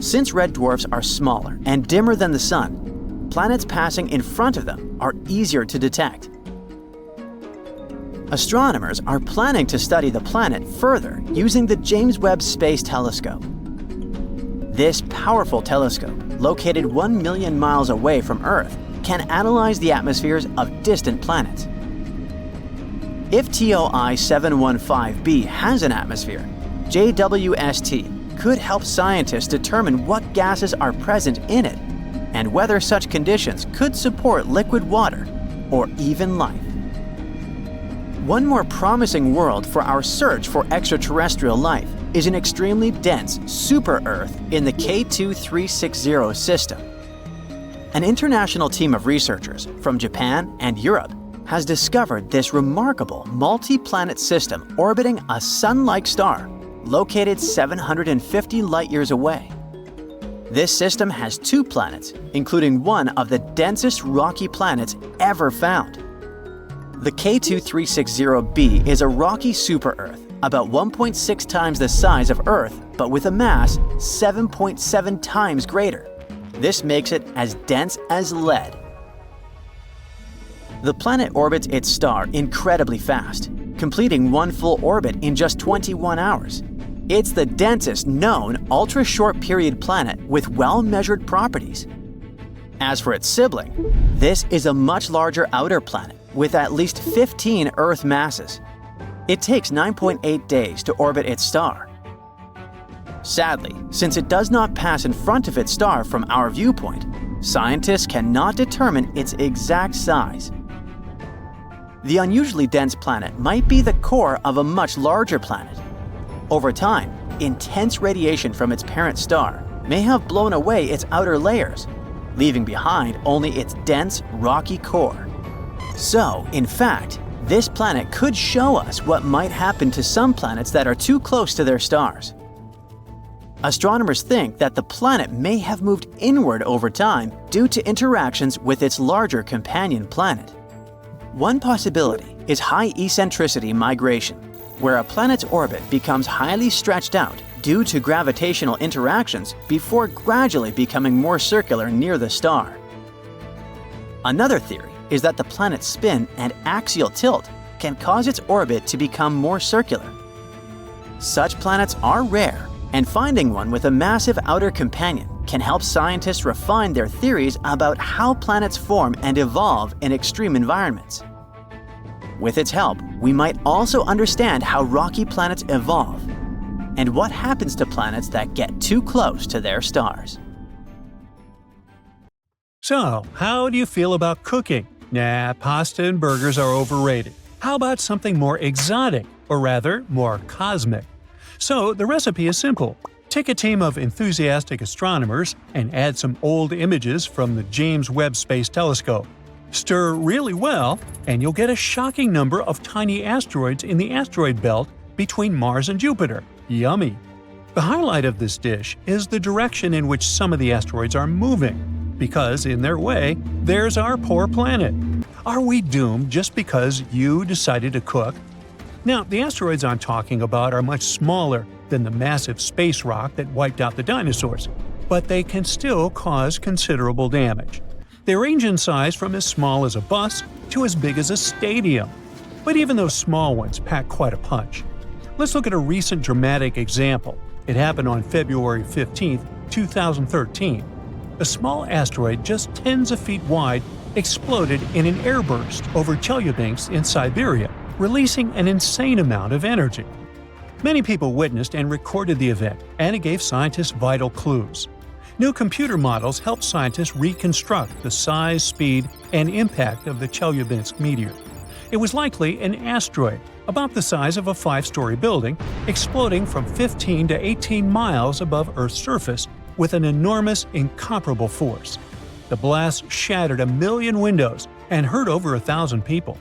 B: Since red dwarfs are smaller and dimmer than the Sun, planets passing in front of them are easier to detect. Astronomers are planning to study the planet further using the James Webb Space Telescope. This powerful telescope, located 1 million miles away from Earth, can analyze the atmospheres of distant planets. If TOI 715b has an atmosphere, JWST could help scientists determine what gases are present in it and whether such conditions could support liquid water or even life. One more promising world for our search for extraterrestrial life is an extremely dense super-Earth in the K2360 system. An international team of researchers from Japan and Europe has discovered this remarkable multi-planet system orbiting a Sun-like star located 750 light-years away. This system has 2 planets, including one of the densest rocky planets ever found. The K2360b is a rocky super-Earth, about 1.6 times the size of Earth, but with a mass 7.7 times greater. This makes it as dense as lead. The planet orbits its star incredibly fast, completing one full orbit in just 21 hours. It's the densest known ultra-short period planet with well-measured properties. As for its sibling, this is a much larger outer planet with at least 15 Earth masses. It takes 9.8 days to orbit its star. Sadly, since it does not pass in front of its star from our viewpoint, scientists cannot determine its exact size. The unusually dense planet might be the core of a much larger planet. Over time, intense radiation from its parent star may have blown away its outer layers, leaving behind only its dense, rocky core. So, in fact, this planet could show us what might happen to some planets that are too close to their stars. Astronomers think that the planet may have moved inward over time due to interactions with its larger companion planet. One possibility is high eccentricity migration, where a planet's orbit becomes highly stretched out due to gravitational interactions before gradually becoming more circular near the star. Another theory is that the planet's spin and axial tilt can cause its orbit to become more circular. Such planets are rare, and finding one with a massive outer companion can help scientists refine their theories about how planets form and evolve in extreme environments. With its help, we might also understand how rocky planets evolve and what happens to planets that get too close to their stars.
A: So, how do you feel about cooking? Nah, pasta and burgers are overrated. How about something more exotic, or rather, more cosmic? So, the recipe is simple. Take a team of enthusiastic astronomers and add some old images from the James Webb Space Telescope. Stir really well, and you'll get a shocking number of tiny asteroids in the asteroid belt between Mars and Jupiter. Yummy! The highlight of this dish is the direction in which some of the asteroids are moving, because in their way, there's our poor planet. Are we doomed just because you decided to cook? Now, the asteroids I'm talking about are much smaller than the massive space rock that wiped out the dinosaurs, but they can still cause considerable damage. They range in size from as small as a bus to as big as a stadium. But even those small ones pack quite a punch. Let's look at a recent dramatic example. It happened on February 15, 2013. A small asteroid just tens of feet wide exploded in an airburst over Chelyabinsk in Siberia, releasing an insane amount of energy. Many people witnessed and recorded the event, and it gave scientists vital clues. New computer models helped scientists reconstruct the size, speed, and impact of the Chelyabinsk meteor. It was likely an asteroid, about the size of a 5-story building, exploding from 15 to 18 miles above Earth's surface with an enormous, incomparable force. The blast shattered 1 million windows and hurt over 1,000 people.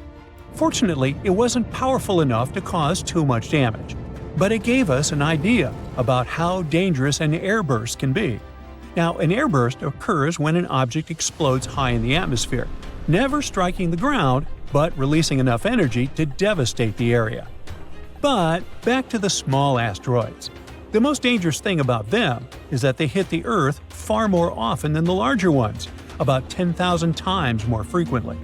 A: Fortunately, it wasn't powerful enough to cause too much damage, but it gave us an idea about how dangerous an airburst can be. Now, an airburst occurs when an object explodes high in the atmosphere, never striking the ground, but releasing enough energy to devastate the area. But back to the small asteroids. The most dangerous thing about them is that they hit the Earth far more often than the larger ones, about 10,000 times more frequently.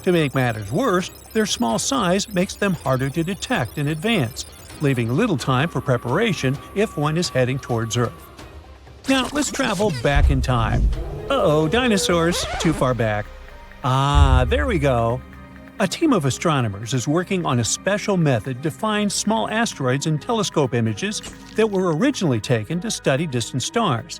A: To make matters worse, their small size makes them harder to detect in advance, leaving little time for preparation if one is heading towards Earth. Now, let's travel back in time. Uh-oh, dinosaurs, too far back. There we go. A team of astronomers is working on a special method to find small asteroids in telescope images that were originally taken to study distant stars.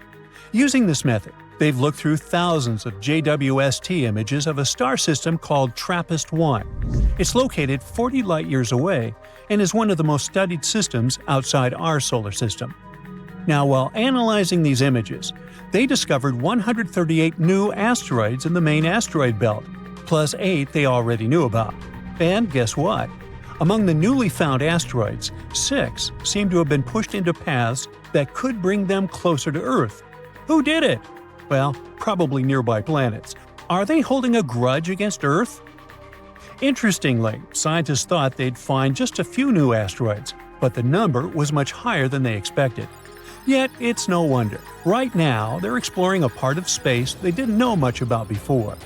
A: Using this method, they've looked through thousands of JWST images of a star system called TRAPPIST-1. It's located 40 light-years away and is one of the most studied systems outside our solar system. Now, while analyzing these images, they discovered 138 new asteroids in the main asteroid belt, plus 8 they already knew about. And guess what? Among the newly found asteroids, 6 seem to have been pushed into paths that could bring them closer to Earth. Who did it? Well, probably nearby planets. Are they holding a grudge against Earth? Interestingly, scientists thought they'd find just a few new asteroids, but the number was much higher than they expected. Yet, it's no wonder. Right now, they're exploring a part of space they didn't know much about before.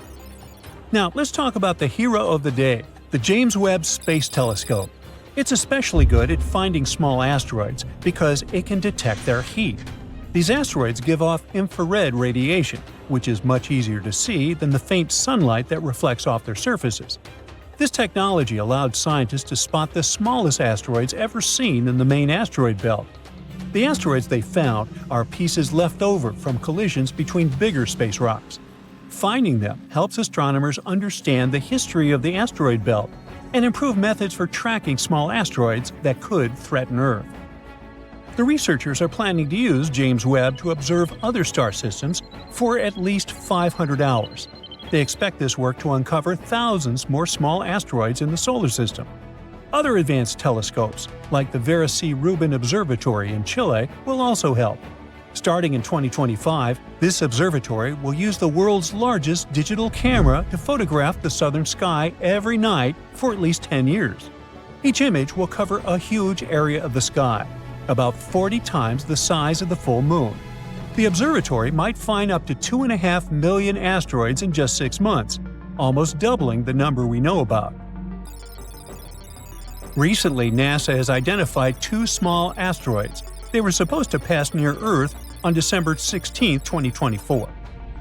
A: Now, let's talk about the hero of the day, the James Webb Space Telescope. It's especially good at finding small asteroids because it can detect their heat. These asteroids give off infrared radiation, which is much easier to see than the faint sunlight that reflects off their surfaces. This technology allowed scientists to spot the smallest asteroids ever seen in the main asteroid belt. The asteroids they found are pieces left over from collisions between bigger space rocks. Finding them helps astronomers understand the history of the asteroid belt and improve methods for tracking small asteroids that could threaten Earth. The researchers are planning to use James Webb to observe other star systems for at least 500 hours. They expect this work to uncover thousands more small asteroids in the solar system. Other advanced telescopes, like the Vera C. Rubin Observatory in Chile, will also help. Starting in 2025, this observatory will use the world's largest digital camera to photograph the southern sky every night for at least 10 years. Each image will cover a huge area of the sky, about 40 times the size of the full moon. The observatory might find up to 2.5 million asteroids in just 6 months, almost doubling the number we know about. Recently, NASA has identified 2 small asteroids. They were supposed to pass near Earth on December 16, 2024.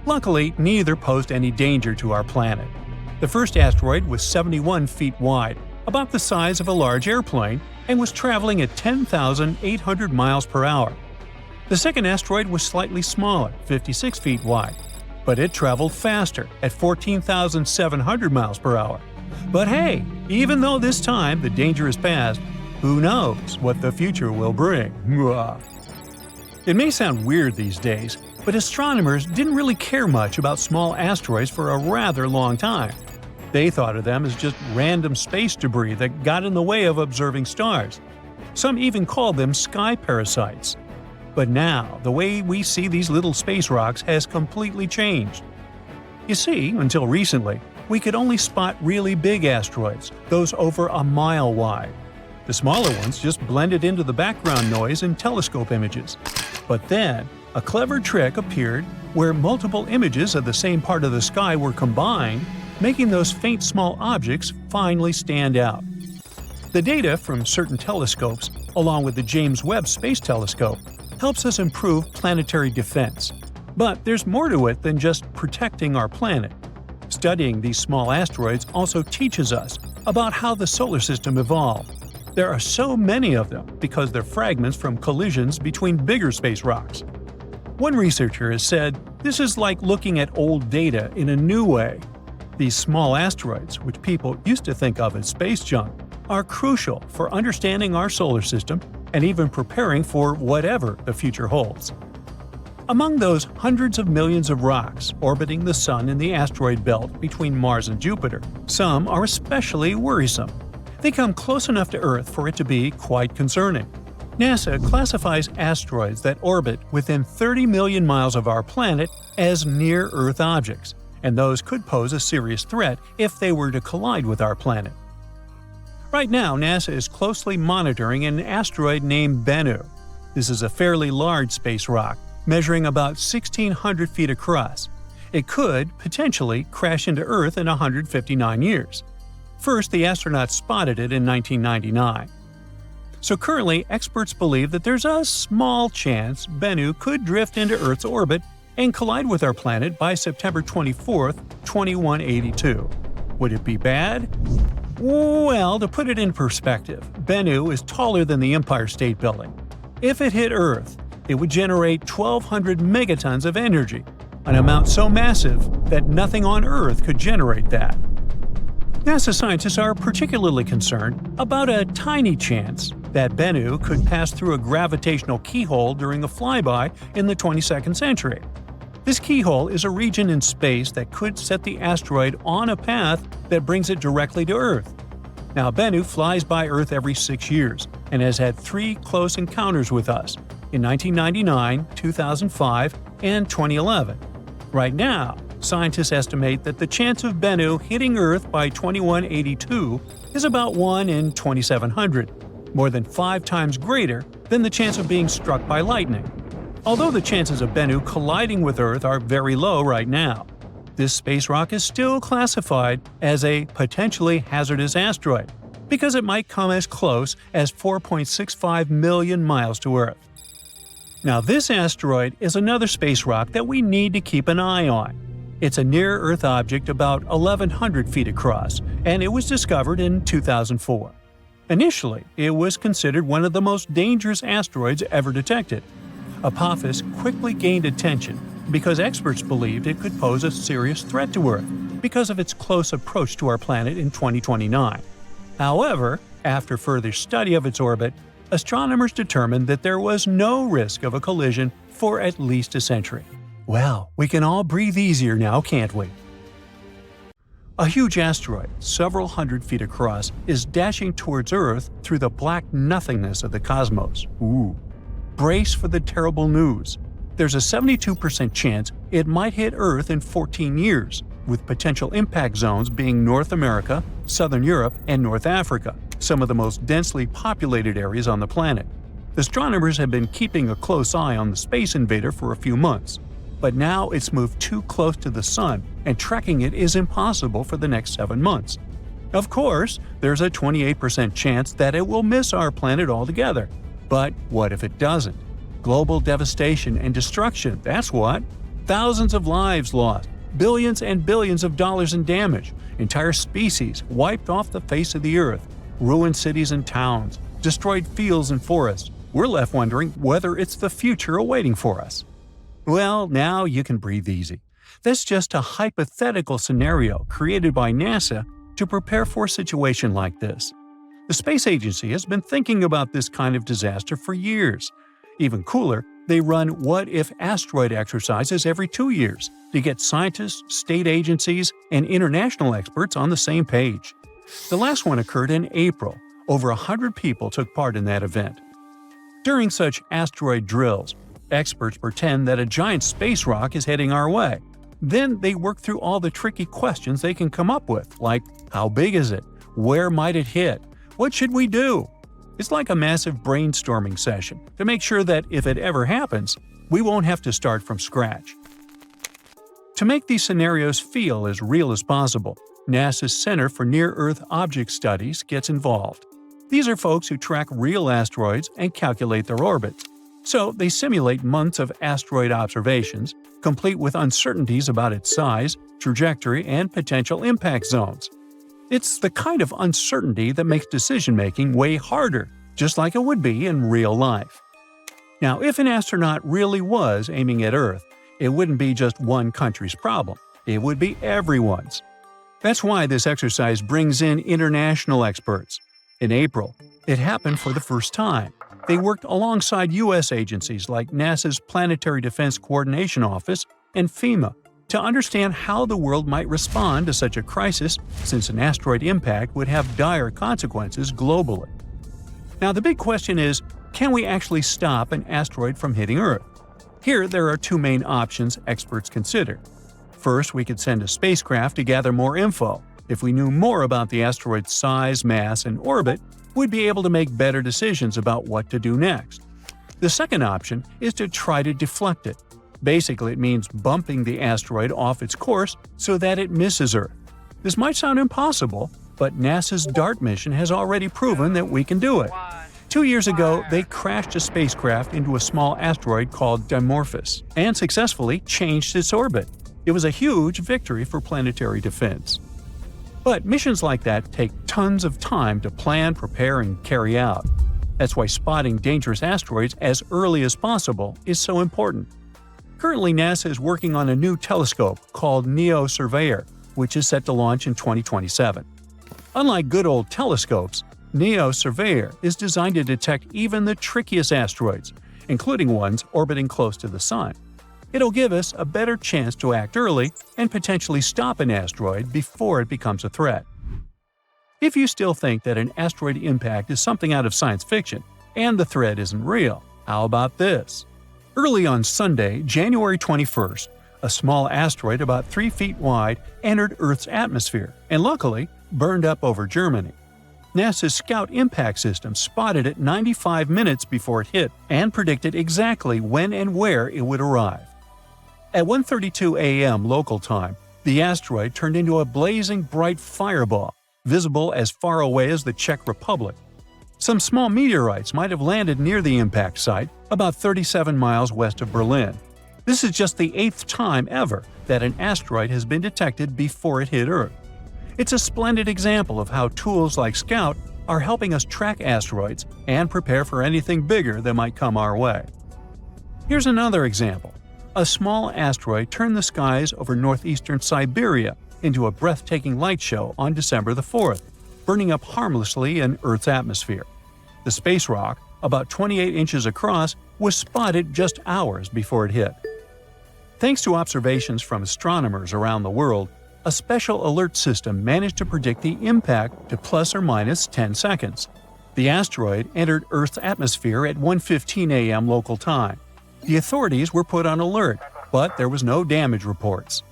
A: Luckily, neither posed any danger to our planet. The first asteroid was 71 feet wide, about the size of a large airplane, and was traveling at 10,800 miles per hour. The second asteroid was slightly smaller, 56 feet wide, but it traveled faster at 14,700 miles per hour. But hey, even though this time the danger is past, who knows what the future will bring? It may sound weird these days, but astronomers didn't really care much about small asteroids for a rather long time. They thought of them as just random space debris that got in the way of observing stars. Some even called them sky parasites. But now, the way we see these little space rocks has completely changed. You see, until recently, we could only spot really big asteroids, those over a mile wide. The smaller ones just blended into the background noise in telescope images. But then, a clever trick appeared where multiple images of the same part of the sky were combined, making those faint small objects finally stand out. The data from certain telescopes, along with the James Webb Space Telescope, helps us improve planetary defense. But there's more to it than just protecting our planet. Studying these small asteroids also teaches us about how the solar system evolved. There are so many of them because they're fragments from collisions between bigger space rocks. One researcher has said this is like looking at old data in a new way. These small asteroids, which people used to think of as space junk, are crucial for understanding our solar system and even preparing for whatever the future holds. Among those hundreds of millions of rocks orbiting the Sun in the asteroid belt between Mars and Jupiter, some are especially worrisome. They come close enough to Earth for it to be quite concerning. NASA classifies asteroids that orbit within 30 million miles of our planet as near-Earth objects, and those could pose a serious threat if they were to collide with our planet. Right now, NASA is closely monitoring an asteroid named Bennu. This is a fairly large space rock, measuring about 1,600 feet across. It could, potentially, crash into Earth in 159 years. First, the astronauts spotted it in 1999. So currently, experts believe that there's a small chance Bennu could drift into Earth's orbit and collide with our planet by September 24, 2182. Would it be bad? Well, to put it in perspective, Bennu is taller than the Empire State Building. If it hit Earth, it would generate 1,200 megatons of energy, an amount so massive that nothing on Earth could generate that. NASA scientists are particularly concerned about a tiny chance that Bennu could pass through a gravitational keyhole during a flyby in the 22nd century. This keyhole is a region in space that could set the asteroid on a path that brings it directly to Earth. Now, Bennu flies by Earth every 6 years and has had 3 close encounters with us in 1999, 2005, and 2011. Right now, scientists estimate that the chance of Bennu hitting Earth by 2182 is about 1 in 2,700, more than 5 times greater than the chance of being struck by lightning. Although the chances of Bennu colliding with Earth are very low right now, this space rock is still classified as a potentially hazardous asteroid. because it might come as close as 4.65 million miles to Earth. Now, this asteroid is another space rock that we need to keep an eye on. It's a near-Earth object about 1,100 feet across, and it was discovered in 2004. Initially, it was considered one of the most dangerous asteroids ever detected. Apophis quickly gained attention because experts believed it could pose a serious threat to Earth because of its close approach to our planet in 2029. However, after further study of its orbit, astronomers determined that there was no risk of a collision for at least a century. Well, we can all breathe easier now, can't we? A huge asteroid, several hundred feet across, is dashing towards Earth through the black nothingness of the cosmos. Ooh. Brace for the terrible news. There's a 72% chance it might hit Earth in 14 years, with potential impact zones being North America, Southern Europe, and North Africa, some of the most densely populated areas on the planet. Astronomers have been keeping a close eye on the space invader for a few months, but now it's moved too close to the Sun, and tracking it is impossible for the next 7 months. Of course, there's a 28% chance that it will miss our planet altogether. But what if it doesn't? Global devastation and destruction, that's what. Thousands of lives lost, billions and billions of dollars in damage, entire species wiped off the face of the Earth, ruined cities and towns, destroyed fields and forests. We're left wondering whether it's the future awaiting for us. Well, now you can breathe easy. That's just a hypothetical scenario created by NASA to prepare for a situation like this. The space agency has been thinking about this kind of disaster for years. Even cooler, they run what-if asteroid exercises every 2 years to get scientists, state agencies, and international experts on the same page. The last one occurred in April. Over 100 people took part in that event. During such asteroid drills, experts pretend that a giant space rock is heading our way. Then they work through all the tricky questions they can come up with, like how big is it? Where might it hit? What should we do? It's like a massive brainstorming session to make sure that if it ever happens, we won't have to start from scratch. To make these scenarios feel as real as possible, NASA's Center for Near-Earth Object Studies gets involved. These are folks who track real asteroids and calculate their orbits. So they simulate months of asteroid observations, complete with uncertainties about its size, trajectory, and potential impact zones. It's the kind of uncertainty that makes decision-making way harder, just like it would be in real life. Now, if an astronaut really was aiming at Earth, it wouldn't be just one country's problem. It would be everyone's. That's why this exercise brings in international experts. In April, it happened for the first time. They worked alongside U.S. agencies like NASA's Planetary Defense Coordination Office and FEMA to understand how the world might respond to such a crisis, since an asteroid impact would have dire consequences globally. Now, the big question is, can we actually stop an asteroid from hitting Earth? Here, there are two main options experts consider. First, we could send a spacecraft to gather more info. If we knew more about the asteroid's size, mass, and orbit, we'd be able to make better decisions about what to do next. The second option is to try to deflect it. Basically, it means bumping the asteroid off its course so that it misses Earth. This might sound impossible, but NASA's DART mission has already proven that we can do it. 2 years ago, they crashed a spacecraft into a small asteroid called Dimorphos and successfully changed its orbit. It was a huge victory for planetary defense. But missions like that take tons of time to plan, prepare, and carry out. That's why spotting dangerous asteroids as early as possible is so important. Currently, NASA is working on a new telescope called NEO-Surveyor, which is set to launch in 2027. Unlike good old telescopes, NEO-Surveyor is designed to detect even the trickiest asteroids, including ones orbiting close to the Sun. It'll give us a better chance to act early and potentially stop an asteroid before it becomes a threat. If you still think that an asteroid impact is something out of science fiction and the threat isn't real, how about this? Early on Sunday, January 21st, a small asteroid about 3 feet wide entered Earth's atmosphere and luckily burned up over Germany. NASA's Scout Impact System spotted it 95 minutes before it hit and predicted exactly when and where it would arrive. At 1:32 a.m. local time, the asteroid turned into a blazing bright fireball. visible as far away as the Czech Republic. Some small meteorites might have landed near the impact site, about 37 miles west of Berlin. This is just the 8th time ever that an asteroid has been detected before it hit Earth. It's a splendid example of how tools like Scout are helping us track asteroids and prepare for anything bigger that might come our way. Here's another example. A small asteroid turned the skies over northeastern Siberia into a breathtaking light show on December the 4th, burning up harmlessly in Earth's atmosphere. The space rock, about 28 inches across, was spotted just hours before it hit. Thanks to observations from astronomers around the world, a special alert system managed to predict the impact to plus or minus 10 seconds. The asteroid entered Earth's atmosphere at 1:15 a.m. local time. The authorities were put on alert, but there was no damage reports.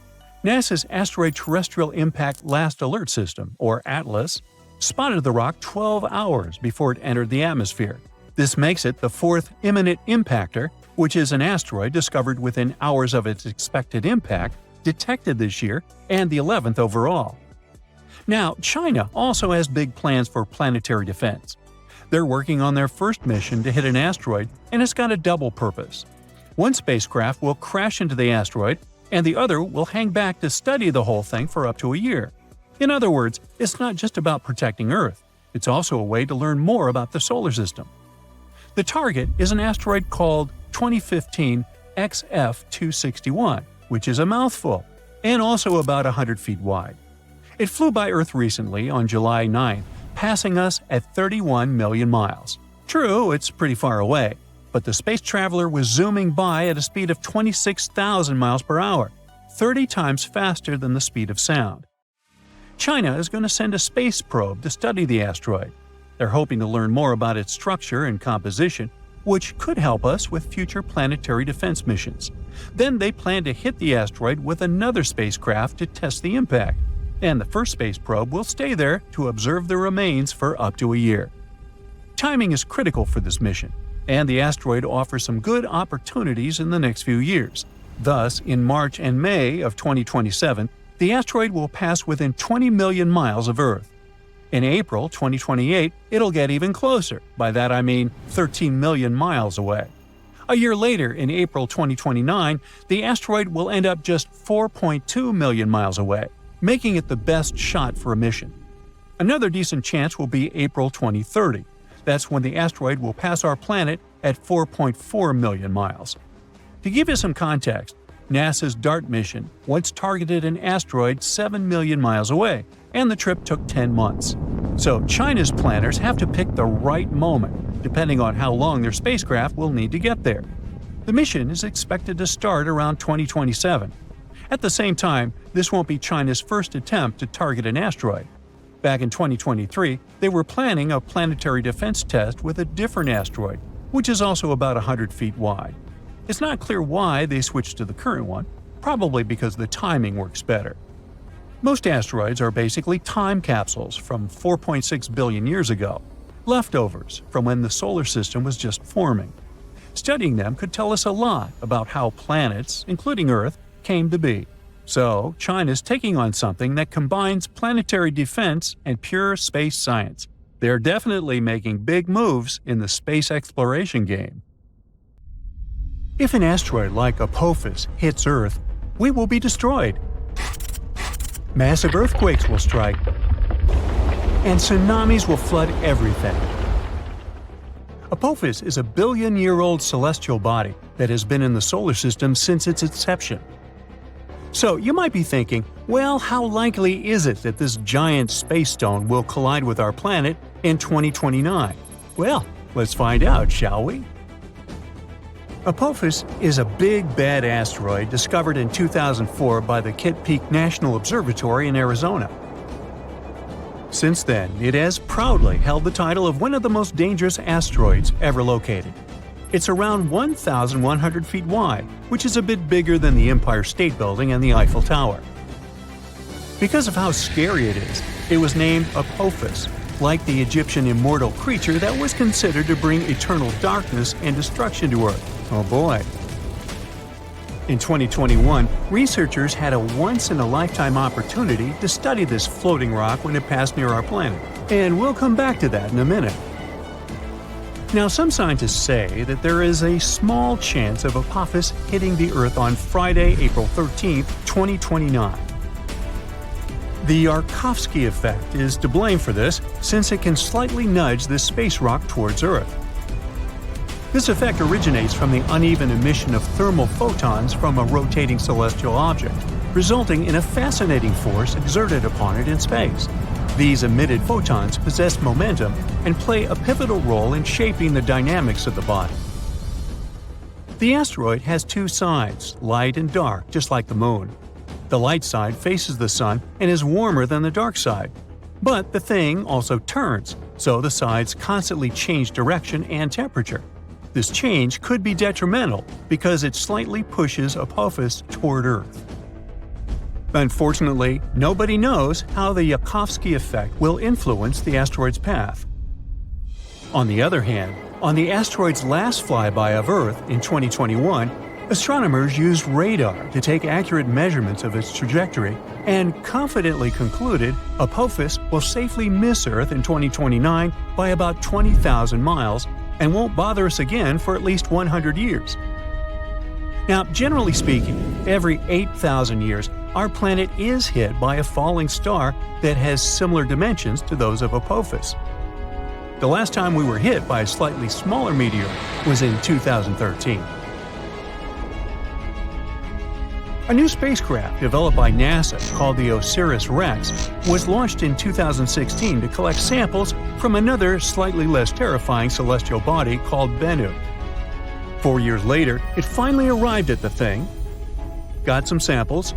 A: NASA's Asteroid Terrestrial Impact Last Alert System, or ATLAS, spotted the rock 12 hours before it entered the atmosphere. This makes it the 4th imminent impactor, which is an asteroid discovered within hours of its expected impact, detected this year, and the 11th overall. Now, China also has big plans for planetary defense. They're working on their first mission to hit an asteroid, and it's got a double purpose. One spacecraft will crash into the asteroid, and the other will hang back to study the whole thing for up to a year. In other words, it's not just about protecting Earth, it's also a way to learn more about the solar system. The target is an asteroid called 2015 XF261, which is a mouthful, and also about 100 feet wide. It flew by Earth recently on July 9, passing us at 31 million miles. True, it's pretty far away, but the space traveler was zooming by at a speed of 26,000 miles per hour, 30 times faster than the speed of sound. China is going to send a space probe to study the asteroid. They're hoping to learn more about its structure and composition, which could help us with future planetary defense missions. Then they plan to hit the asteroid with another spacecraft to test the impact, and the first space probe will stay there to observe the remains for up to a year. Timing is critical for this mission, and the asteroid offers some good opportunities in the next few years. Thus, in March and May of 2027, the asteroid will pass within 20 million miles of Earth. In April 2028, it'll get even closer. By that I mean 13 million miles away. A year later, in April 2029, the asteroid will end up just 4.2 million miles away, making it the best shot for a mission. Another decent chance will be April 2030. That's when the asteroid will pass our planet at 4.4 million miles. To give you some context, NASA's DART mission once targeted an asteroid 7 million miles away, and the trip took 10 months. So China's planners have to pick the right moment, depending on how long their spacecraft will need to get there. The mission is expected to start around 2027. At the same time, this won't be China's first attempt to target an asteroid. Back in 2023, they were planning a planetary defense test with a different asteroid, which is also about 100 feet wide. It's not clear why they switched to the current one, probably because the timing works better. Most asteroids are basically time capsules from 4.6 billion years ago, leftovers from when the solar system was just forming. Studying them could tell us a lot about how planets, including Earth, came to be. So, China's taking on something that combines planetary defense and pure space science. They're definitely making big moves in the space exploration game. If an asteroid like Apophis hits Earth, we will be destroyed. Massive earthquakes will strike, and tsunamis will flood everything. Apophis is a billion-year-old celestial body that has been in the solar system since its inception. So you might be thinking, well, how likely is it that this giant space stone will collide with our planet in 2029? Well, let's find out, shall we? Apophis is a big, bad asteroid discovered in 2004 by the Kitt Peak National Observatory in Arizona. Since then, it has proudly held the title of one of the most dangerous asteroids ever located. It's around 1,100 feet wide, which is a bit bigger than the Empire State Building and the Eiffel Tower. Because of how scary it is, it was named Apophis, like the Egyptian immortal creature that was considered to bring eternal darkness and destruction to Earth. Oh boy. In 2021, researchers had a once-in-a-lifetime opportunity to study this floating rock when it passed near our planet, and we'll come back to that in a minute. Now, some scientists say that there is a small chance of Apophis hitting the Earth on Friday, April 13, 2029. The Yarkovsky effect is to blame for this, since it can slightly nudge this space rock towards Earth. This effect originates from the uneven emission of thermal photons from a rotating celestial object, resulting in a fascinating force exerted upon it in space. These emitted photons possess momentum and play a pivotal role in shaping the dynamics of the body. The asteroid has two sides, light and dark, just like the Moon. The light side faces the Sun and is warmer than the dark side. But the thing also turns, so the sides constantly change direction and temperature. This change could be detrimental because it slightly pushes Apophis toward Earth. Unfortunately, nobody knows how the Yarkovsky effect will influence the asteroid's path. On the other hand, on the asteroid's last flyby of Earth in 2021, astronomers used radar to take accurate measurements of its trajectory and confidently concluded Apophis will safely miss Earth in 2029 by about 20,000 miles and won't bother us again for at least 100 years. Now, generally speaking, every 8,000 years, our planet is hit by a falling star that has similar dimensions to those of Apophis. The last time we were hit by a slightly smaller meteor was in 2013. A new spacecraft developed by NASA called the OSIRIS-REx was launched in 2016 to collect samples from another slightly less terrifying celestial body called Bennu. 4 years later, it finally arrived at the thing, got some samples,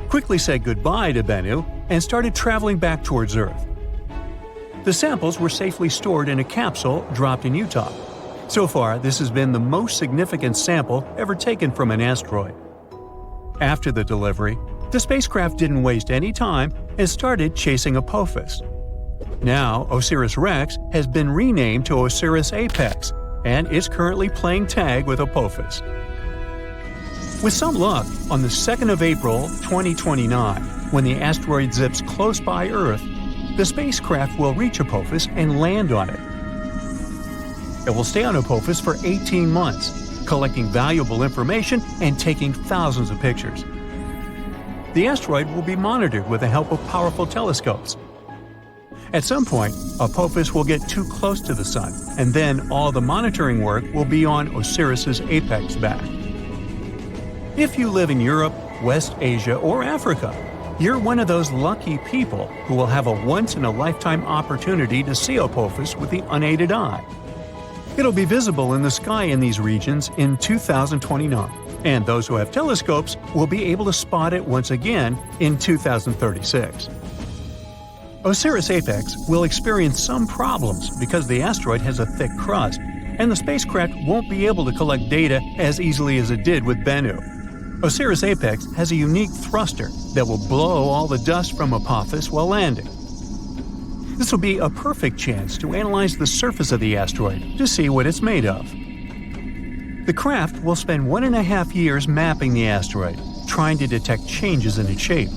A: quickly said goodbye to Bennu, and started traveling back towards Earth. The samples were safely stored in a capsule dropped in Utah. So far, this has been the most significant sample ever taken from an asteroid. After the delivery, the spacecraft didn't waste any time and started chasing Apophis. Now, OSIRIS-REx has been renamed to OSIRIS-APEX, and is currently playing tag with Apophis. With some luck, on the 2nd of April 2029, when the asteroid zips close by Earth, the spacecraft will reach Apophis and land on it. It will stay on Apophis for 18 months, collecting valuable information and taking thousands of pictures. The asteroid will be monitored with the help of powerful telescopes. At some point, Apophis will get too close to the Sun, and then all the monitoring work will be on Osiris's apex back. If you live in Europe, West Asia, or Africa, you're one of those lucky people who will have a once-in-a-lifetime opportunity to see Apophis with the unaided eye. It'll be visible in the sky in these regions in 2029, and those who have telescopes will be able to spot it once again in 2036. OSIRIS-APEX will experience some problems because the asteroid has a thick crust, and the spacecraft won't be able to collect data as easily as it did with Bennu. OSIRIS-APEX has a unique thruster that will blow all the dust from Apophis while landing. This will be a perfect chance to analyze the surface of the asteroid to see what it's made of. The craft will spend 1.5 years mapping the asteroid, trying to detect changes in its shape.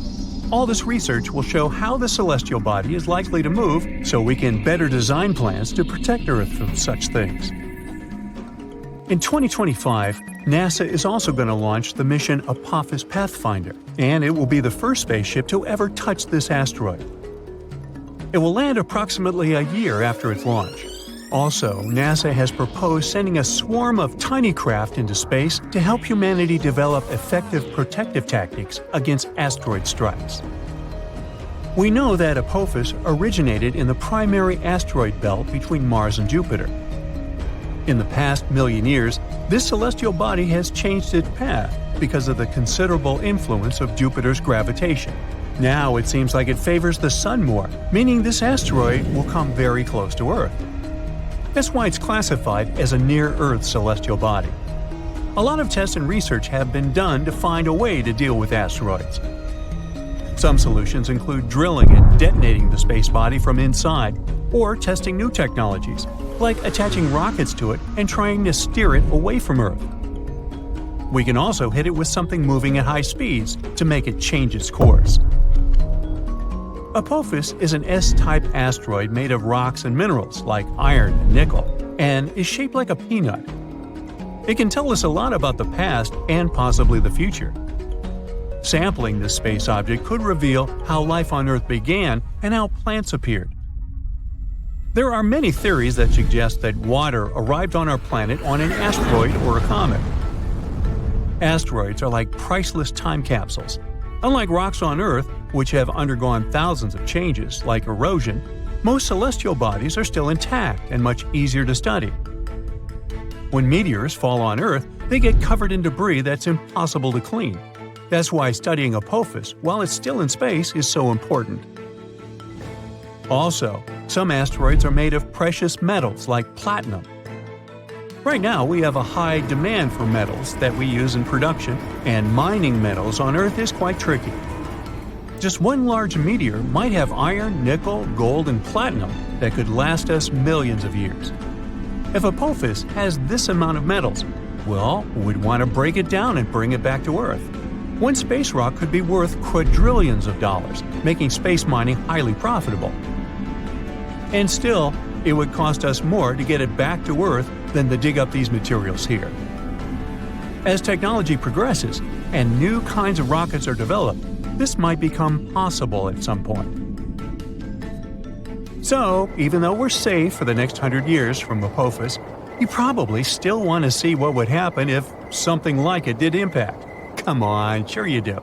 A: All this research will show how the celestial body is likely to move so we can better design plans to protect Earth from such things. In 2025, NASA is also going to launch the mission Apophis Pathfinder, and it will be the first spaceship to ever touch this asteroid. It will land approximately a year after its launch. Also, NASA has proposed sending a swarm of tiny craft into space to help humanity develop effective protective tactics against asteroid strikes. We know that Apophis originated in the primary asteroid belt between Mars and Jupiter. In the past million years, this celestial body has changed its path because of the considerable influence of Jupiter's gravitation. Now it seems like it favors the Sun more, meaning this asteroid will come very close to Earth. That's why it's classified as a near-Earth celestial body. A lot of tests and research have been done to find a way to deal with asteroids. Some solutions include drilling and detonating the space body from inside, or testing new technologies, like attaching rockets to it and trying to steer it away from Earth. We can also hit it with something moving at high speeds to make it change its course. Apophis is an S-type asteroid made of rocks and minerals like iron and nickel, and is shaped like a peanut. It can tell us a lot about the past and possibly the future. Sampling this space object could reveal how life on Earth began and how plants appeared. There are many theories that suggest that water arrived on our planet on an asteroid or a comet. Asteroids are like priceless time capsules. Unlike rocks on Earth, which have undergone thousands of changes, like erosion, most celestial bodies are still intact and much easier to study. When meteors fall on Earth, they get covered in debris that's impossible to clean. That's why studying Apophis, while it's still in space, is so important. Also, some asteroids are made of precious metals like platinum. Right now, we have a high demand for metals that we use in production, and mining metals on Earth is quite tricky. Just one large meteor might have iron, nickel, gold, and platinum that could last us millions of years. If Apophis has this amount of metals, well, we'd want to break it down and bring it back to Earth. One space rock could be worth quadrillions of dollars, making space mining highly profitable. And still, it would cost us more to get it back to Earth than to dig up these materials here. As technology progresses and new kinds of rockets are developed, this might become possible at some point. So, even though we're safe for the next 100 years from Apophis, you probably still want to see what would happen if something like it did impact. Come on, sure you do.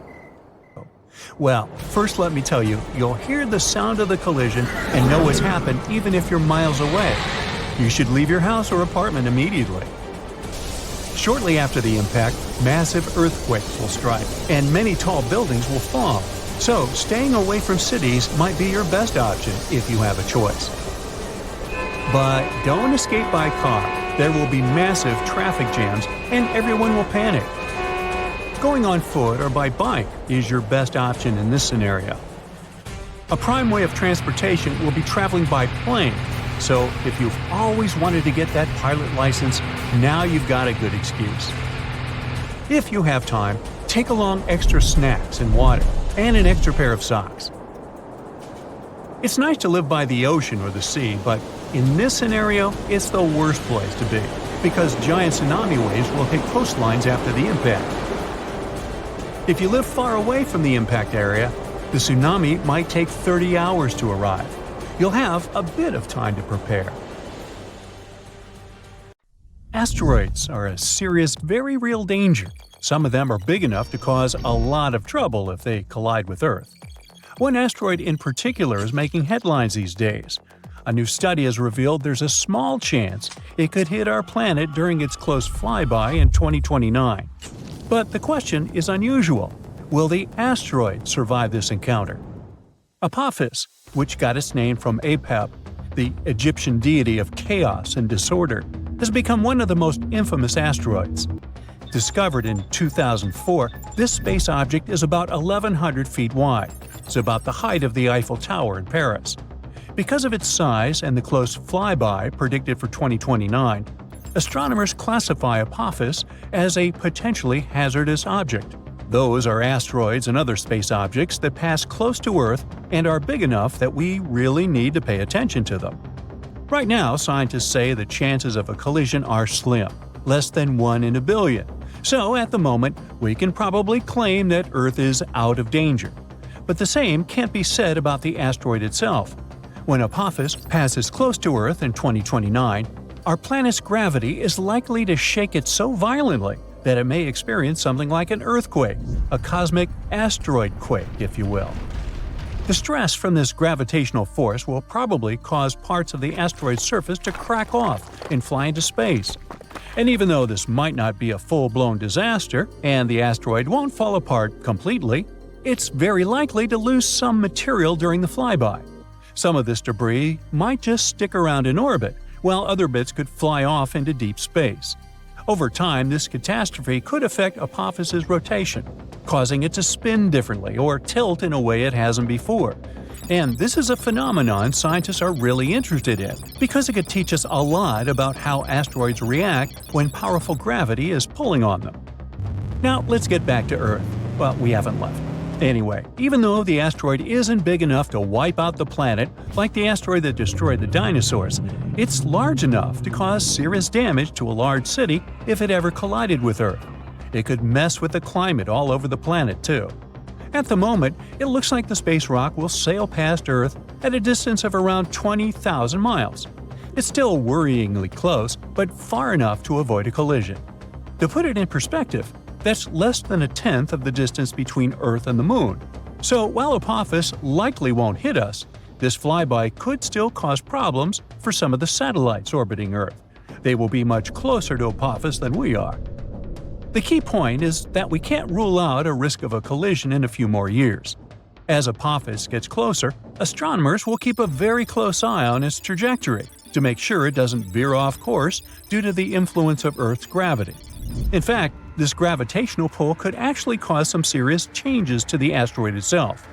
A: Well, first let me tell you, you'll hear the sound of the collision and know what's happened even if you're miles away. You should leave your house or apartment immediately. Shortly after the impact, massive earthquakes will strike, and many tall buildings will fall. So, staying away from cities might be your best option if you have a choice. But don't escape by car. There will be massive traffic jams, and everyone will panic. Going on foot or by bike is your best option in this scenario. A prime way of transportation will be traveling by plane, so if you've always wanted to get that pilot license, now you've got a good excuse. If you have time, take along extra snacks and water, and an extra pair of socks. It's nice to live by the ocean or the sea, but in this scenario, it's the worst place to be, because giant tsunami waves will hit coastlines after the impact. If you live far away from the impact area, the tsunami might take 30 hours to arrive. You'll have a bit of time to prepare. Asteroids are a serious, very real danger. Some of them are big enough to cause a lot of trouble if they collide with Earth. One asteroid in particular is making headlines these days. A new study has revealed there's a small chance it could hit our planet during its close flyby in 2029. But the question is unusual. Will the asteroid survive this encounter? Apophis, which got its name from Apep, the Egyptian deity of chaos and disorder, has become one of the most infamous asteroids. Discovered in 2004, this space object is about 1,100 feet wide. It's about the height of the Eiffel Tower in Paris. Because of its size and the close flyby predicted for 2029, astronomers classify Apophis as a potentially hazardous object. Those are asteroids and other space objects that pass close to Earth and are big enough that we really need to pay attention to them. Right now, scientists say the chances of a collision are slim, less than 1 in a billion. So, at the moment, we can probably claim that Earth is out of danger. But the same can't be said about the asteroid itself. When Apophis passes close to Earth in 2029, our planet's gravity is likely to shake it so violently that it may experience something like an earthquake, a cosmic asteroid quake, if you will. The stress from this gravitational force will probably cause parts of the asteroid's surface to crack off and fly into space. And even though this might not be a full-blown disaster, and the asteroid won't fall apart completely, it's very likely to lose some material during the flyby. Some of this debris might just stick around in orbit, while other bits could fly off into deep space. Over time, this catastrophe could affect Apophis's rotation, causing it to spin differently or tilt in a way it hasn't before. And this is a phenomenon scientists are really interested in, because it could teach us a lot about how asteroids react when powerful gravity is pulling on them. Now let's get back to Earth. Well, we haven't left. Anyway, even though the asteroid isn't big enough to wipe out the planet like the asteroid that destroyed the dinosaurs, it's large enough to cause serious damage to a large city if it ever collided with Earth. It could mess with the climate all over the planet, too. At the moment, it looks like the space rock will sail past Earth at a distance of around 20,000 miles. It's still worryingly close, but far enough to avoid a collision. To put it in perspective, that's less than a tenth of the distance between Earth and the Moon. So while Apophis likely won't hit us, this flyby could still cause problems for some of the satellites orbiting Earth. They will be much closer to Apophis than we are. The key point is that we can't rule out a risk of a collision in a few more years. As Apophis gets closer, astronomers will keep a very close eye on its trajectory to make sure it doesn't veer off course due to the influence of Earth's gravity. In fact, this gravitational pull could actually cause some serious changes to the asteroid itself.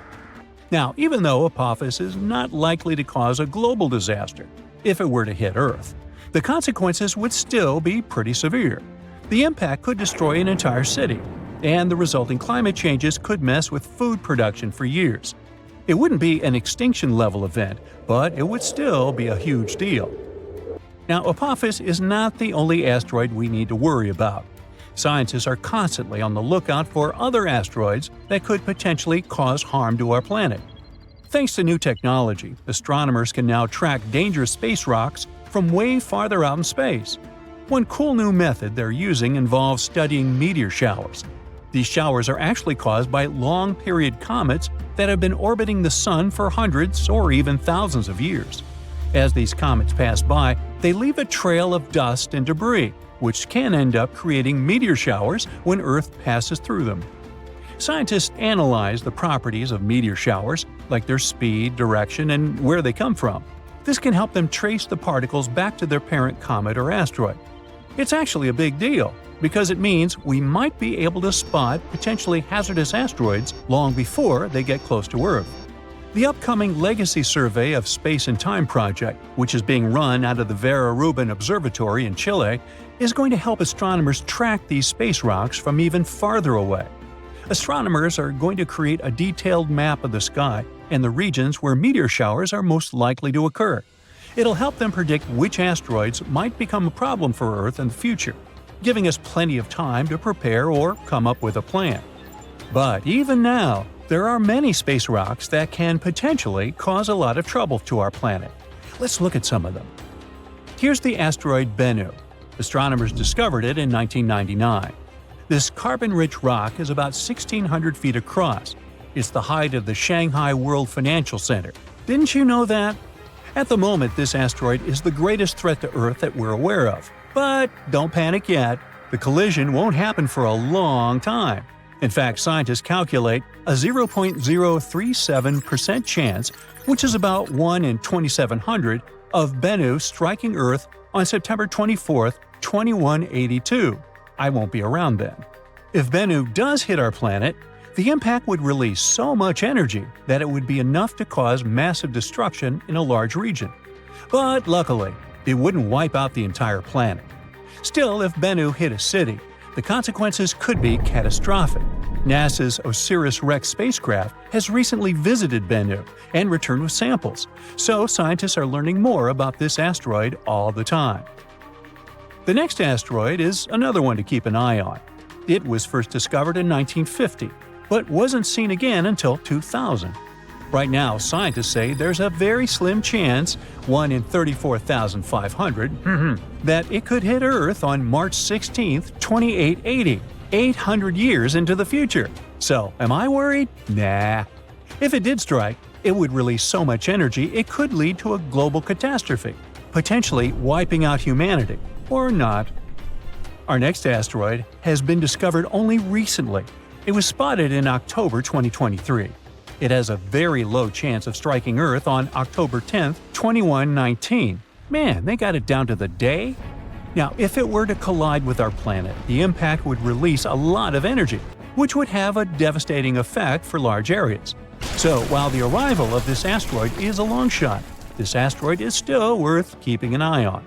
A: Now, even though Apophis is not likely to cause a global disaster if it were to hit Earth, the consequences would still be pretty severe. The impact could destroy an entire city, and the resulting climate changes could mess with food production for years. It wouldn't be an extinction-level event, but it would still be a huge deal. Now, Apophis is not the only asteroid we need to worry about. Scientists are constantly on the lookout for other asteroids that could potentially cause harm to our planet. Thanks to new technology, astronomers can now track dangerous space rocks from way farther out in space. One cool new method they're using involves studying meteor showers. These showers are actually caused by long-period comets that have been orbiting the Sun for hundreds or even thousands of years. As these comets pass by, they leave a trail of dust and debris, which can end up creating meteor showers when Earth passes through them. Scientists analyze the properties of meteor showers, like their speed, direction, and where they come from. This can help them trace the particles back to their parent comet or asteroid. It's actually a big deal, because it means we might be able to spot potentially hazardous asteroids long before they get close to Earth. The upcoming Legacy Survey of Space and Time project, which is being run out of the Vera Rubin Observatory in Chile, is going to help astronomers track these space rocks from even farther away. Astronomers are going to create a detailed map of the sky and the regions where meteor showers are most likely to occur. It'll help them predict which asteroids might become a problem for Earth in the future, giving us plenty of time to prepare or come up with a plan. But even now, there are many space rocks that can potentially cause a lot of trouble to our planet. Let's look at some of them. Here's the asteroid Bennu. Astronomers discovered it in 1999. This carbon-rich rock is about 1,600 feet across. It's the height of the Shanghai World Financial Center. Didn't you know that? At the moment, this asteroid is the greatest threat to Earth that we're aware of. But don't panic yet. The collision won't happen for a long time. In fact, scientists calculate a 0.037% chance, which is about 1 in 2,700, of Bennu striking Earth on September 24, 2182. I won't be around then. If Bennu does hit our planet, the impact would release so much energy that it would be enough to cause massive destruction in a large region. But luckily, it wouldn't wipe out the entire planet. Still, if Bennu hit a city, the consequences could be catastrophic. NASA's OSIRIS-REx spacecraft has recently visited Bennu and returned with samples, so scientists are learning more about this asteroid all the time. The next asteroid is another one to keep an eye on. It was first discovered in 1950, but wasn't seen again until 2000. Right now, scientists say there's a very slim chance, 1 in 34,500, that it could hit Earth on March 16, 2880, 800 years into the future. So, am I worried? Nah. If it did strike, it would release so much energy it could lead to a global catastrophe, potentially wiping out humanity. Or not. Our next asteroid has been discovered only recently. It was spotted in October 2023. It has a very low chance of striking Earth on October 10, 2119. Man, they got it down to the day? Now, if it were to collide with our planet, the impact would release a lot of energy, which would have a devastating effect for large areas. So, while the arrival of this asteroid is a long shot, this asteroid is still worth keeping an eye on.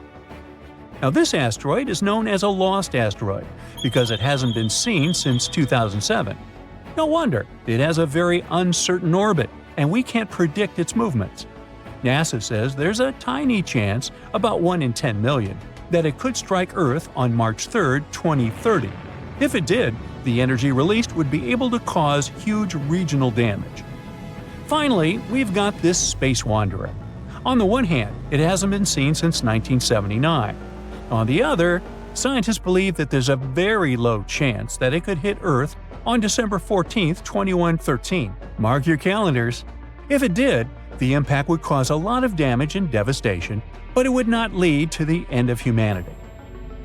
A: Now, this asteroid is known as a lost asteroid because it hasn't been seen since 2007. No wonder, it has a very uncertain orbit, and we can't predict its movements. NASA says there's a tiny chance, about 1 in 10 million, that it could strike Earth on March 3, 2030. If it did, the energy released would be able to cause huge regional damage. Finally, we've got this space wanderer. On the one hand, it hasn't been seen since 1979. On the other, scientists believe that there's a very low chance that it could hit Earth on December 14, 2113. Mark your calendars. If it did, the impact would cause a lot of damage and devastation, but it would not lead to the end of humanity.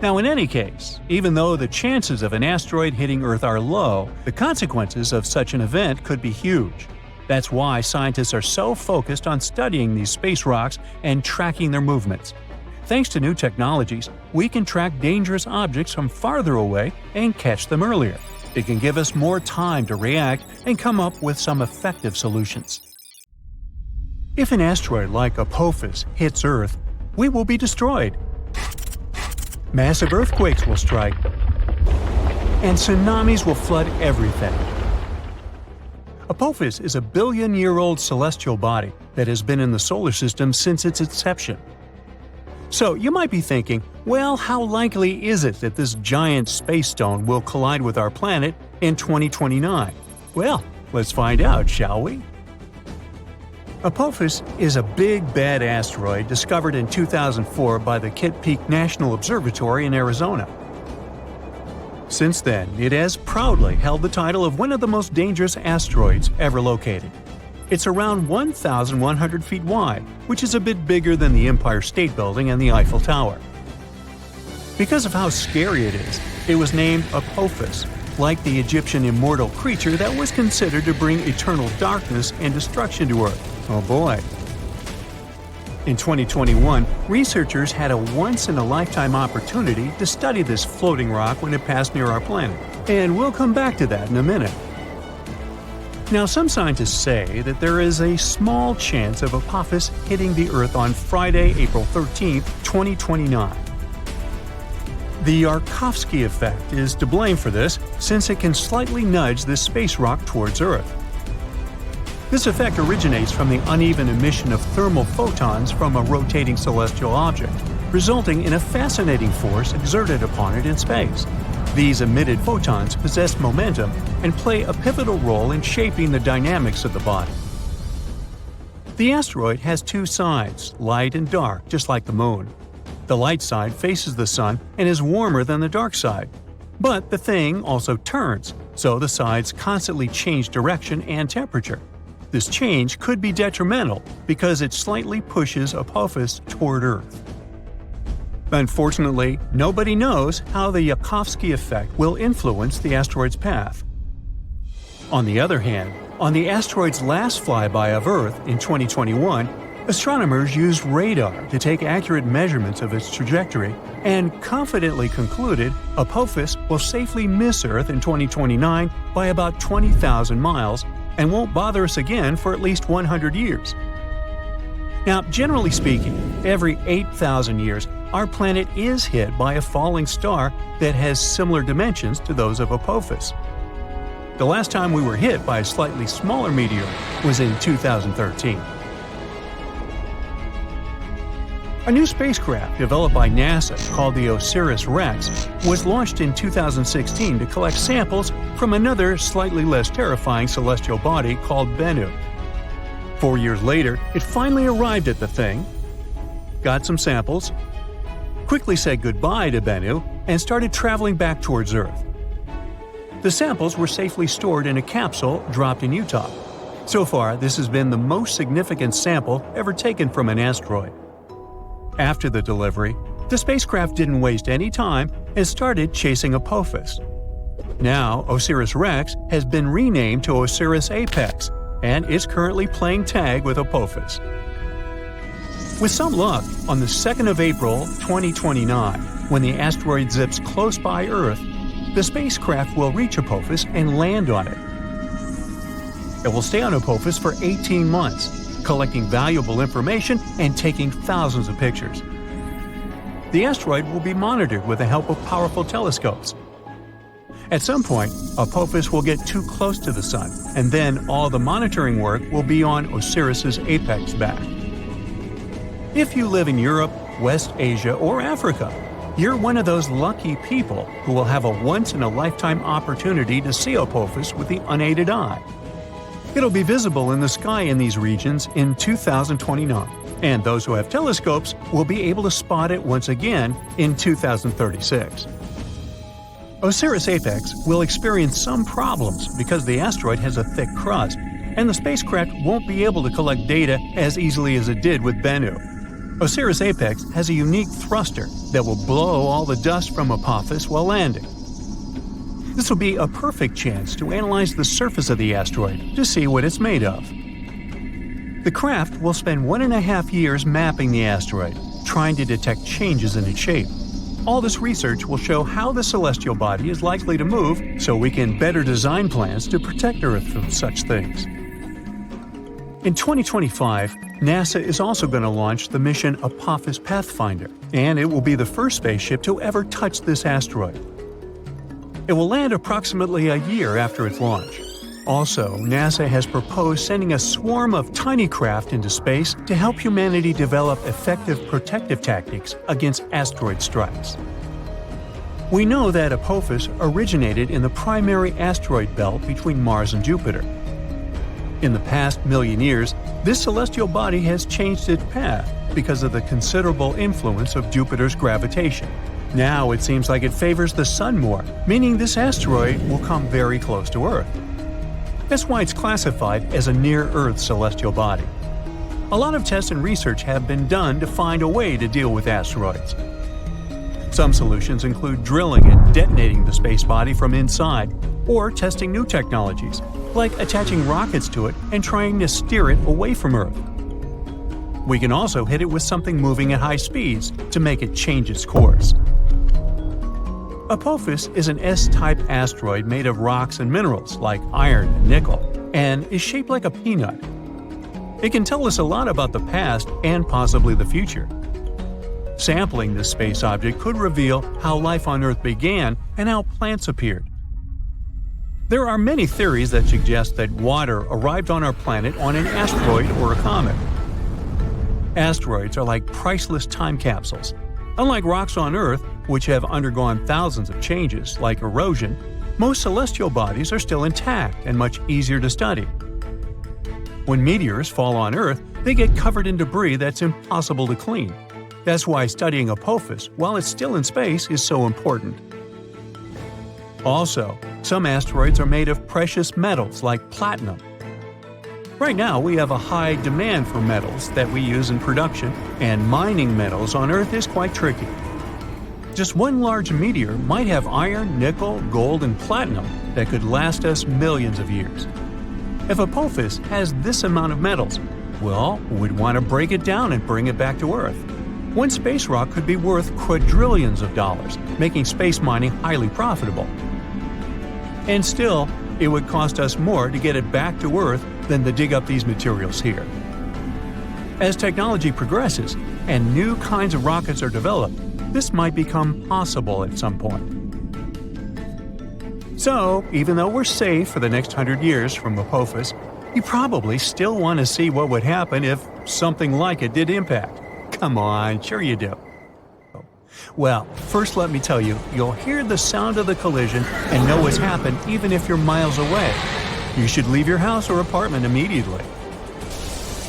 A: Now, in any case, even though the chances of an asteroid hitting Earth are low, the consequences of such an event could be huge. That's why scientists are so focused on studying these space rocks and tracking their movements. Thanks to new technologies, we can track dangerous objects from farther away and catch them earlier. It can give us more time to react and come up with some effective solutions. If an asteroid like Apophis hits Earth, we will be destroyed. Massive earthquakes will strike, and tsunamis will flood everything. Apophis is a billion-year-old celestial body that has been in the solar system since its inception. So you might be thinking, well, how likely is it that this giant space stone will collide with our planet in 2029? Well, let's find out, shall we? Apophis is a big, bad asteroid discovered in 2004 by the Kitt Peak National Observatory in Arizona. Since then, it has proudly held the title of one of the most dangerous asteroids ever located. It's around 1,100 feet wide, which is a bit bigger than the Empire State Building and the Eiffel Tower. Because of how scary it was named Apophis, like the Egyptian immortal creature that was considered to bring eternal darkness and destruction to Earth. Oh boy. In 2021, researchers had a once-in-a-lifetime opportunity to study this floating rock when it passed near our planet, and we'll come back to that in a minute. Now, some scientists say that there is a small chance of Apophis hitting the Earth on Friday, April 13, 2029. The Yarkovsky effect is to blame for this, since it can slightly nudge this space rock towards Earth. This effect originates from the uneven emission of thermal photons from a rotating celestial object, resulting in a fascinating force exerted upon it in space. These emitted photons possess momentum and play a pivotal role in shaping the dynamics of the body. The asteroid has two sides, light and dark, just like the Moon. The light side faces the Sun and is warmer than the dark side. But the thing also turns, so the sides constantly change direction and temperature. This change could be detrimental because it slightly pushes Apophis toward Earth. Unfortunately, nobody knows how the Yarkovsky effect will influence the asteroid's path. On the other hand, on the asteroid's last flyby of Earth in 2021, astronomers used radar to take accurate measurements of its trajectory and confidently concluded Apophis will safely miss Earth in 2029 by about 20,000 miles and won't bother us again for at least 100 years. Now, generally speaking, every 8,000 years, our planet is hit by a falling star that has similar dimensions to those of Apophis. The last time we were hit by a slightly smaller meteor was in 2013. A new spacecraft developed by NASA called the OSIRIS-REx was launched in 2016 to collect samples from another slightly less terrifying celestial body called Bennu. 4 years later, it finally arrived at the thing, got some samples, quickly said goodbye to Bennu, and started traveling back towards Earth. The samples were safely stored in a capsule dropped in Utah. So far, this has been the most significant sample ever taken from an asteroid. After the delivery, the spacecraft didn't waste any time and started chasing Apophis. Now, OSIRIS-REx has been renamed to OSIRIS-APEX, and is currently playing tag with Apophis. With some luck, on the 2nd of April 2029, when the asteroid zips close by Earth, the spacecraft will reach Apophis and land on it. It will stay on Apophis for 18 months, collecting valuable information and taking thousands of pictures. the asteroid will be monitored with the help of powerful telescopes. At some point, Apophis will get too close to the Sun, and then all the monitoring work will be on Osiris's apex back. If you live in Europe, West Asia, or Africa, you're one of those lucky people who will have a once-in-a-lifetime opportunity to see Apophis with the unaided eye. It'll be visible in the sky in these regions in 2029, and those who have telescopes will be able to spot it once again in 2036. Osiris Apex will experience some problems because the asteroid has a thick crust, and the spacecraft won't be able to collect data as easily as it did with Bennu. Osiris Apex has a unique thruster that will blow all the dust from Apophis while landing. This will be a perfect chance to analyze the surface of the asteroid to see what it's made of. The craft will spend 1.5 years mapping the asteroid, trying to detect changes in its shape. All this research will show how the celestial body is likely to move so we can better design plans to protect Earth from such things. In 2025, NASA is also going to launch the mission Apophis Pathfinder, and it will be the first spaceship to ever touch this asteroid. It will land approximately a year after its launch. Also, NASA has proposed sending a swarm of tiny craft into space to help humanity develop effective protective tactics against asteroid strikes. We know that Apophis originated in the primary asteroid belt between Mars and Jupiter. In the past million years, this celestial body has changed its path because of the considerable influence of Jupiter's gravitation. Now it seems like it favors the Sun more, meaning this asteroid will come very close to Earth. That's why it's classified as a near-Earth celestial body. A lot of tests and research have been done to find a way to deal with asteroids. Some solutions include drilling and detonating the space body from inside, or testing new technologies, like attaching rockets to it and trying to steer it away from Earth. We can also hit it with something moving at high speeds to make it change its course. Apophis is an S-type asteroid made of rocks and minerals like iron and nickel, and is shaped like a peanut. It can tell us a lot about the past and possibly the future. Sampling this space object could reveal how life on Earth began and how plants appeared. There are many theories that suggest that water arrived on our planet on an asteroid or a comet. Asteroids are like priceless time capsules. Unlike rocks on Earth, which have undergone thousands of changes, like erosion, most celestial bodies are still intact and much easier to study. When meteors fall on Earth, they get covered in debris that's impossible to clean. That's why studying Apophis while it's still in space is so important. Also, some asteroids are made of precious metals like platinum. Right now, we have a high demand for metals that we use in production, and mining metals on Earth is quite tricky. Just one large meteor might have iron, nickel, gold, and platinum that could last us millions of years. If Apophis has this amount of metals, well, we'd want to break it down and bring it back to Earth. One space rock could be worth quadrillions of dollars, making space mining highly profitable. And still, it would cost us more to get it back to Earth than to dig up these materials here. As technology progresses and new kinds of rockets are developed, this might become possible at some point. So, even though we're safe for the next 100 years from Apophis, you probably still want to see what would happen if something like it did impact. Come on, sure you do. Well, first let me tell you, you'll hear the sound of the collision and know what's happened even if you're miles away. You should leave your house or apartment immediately.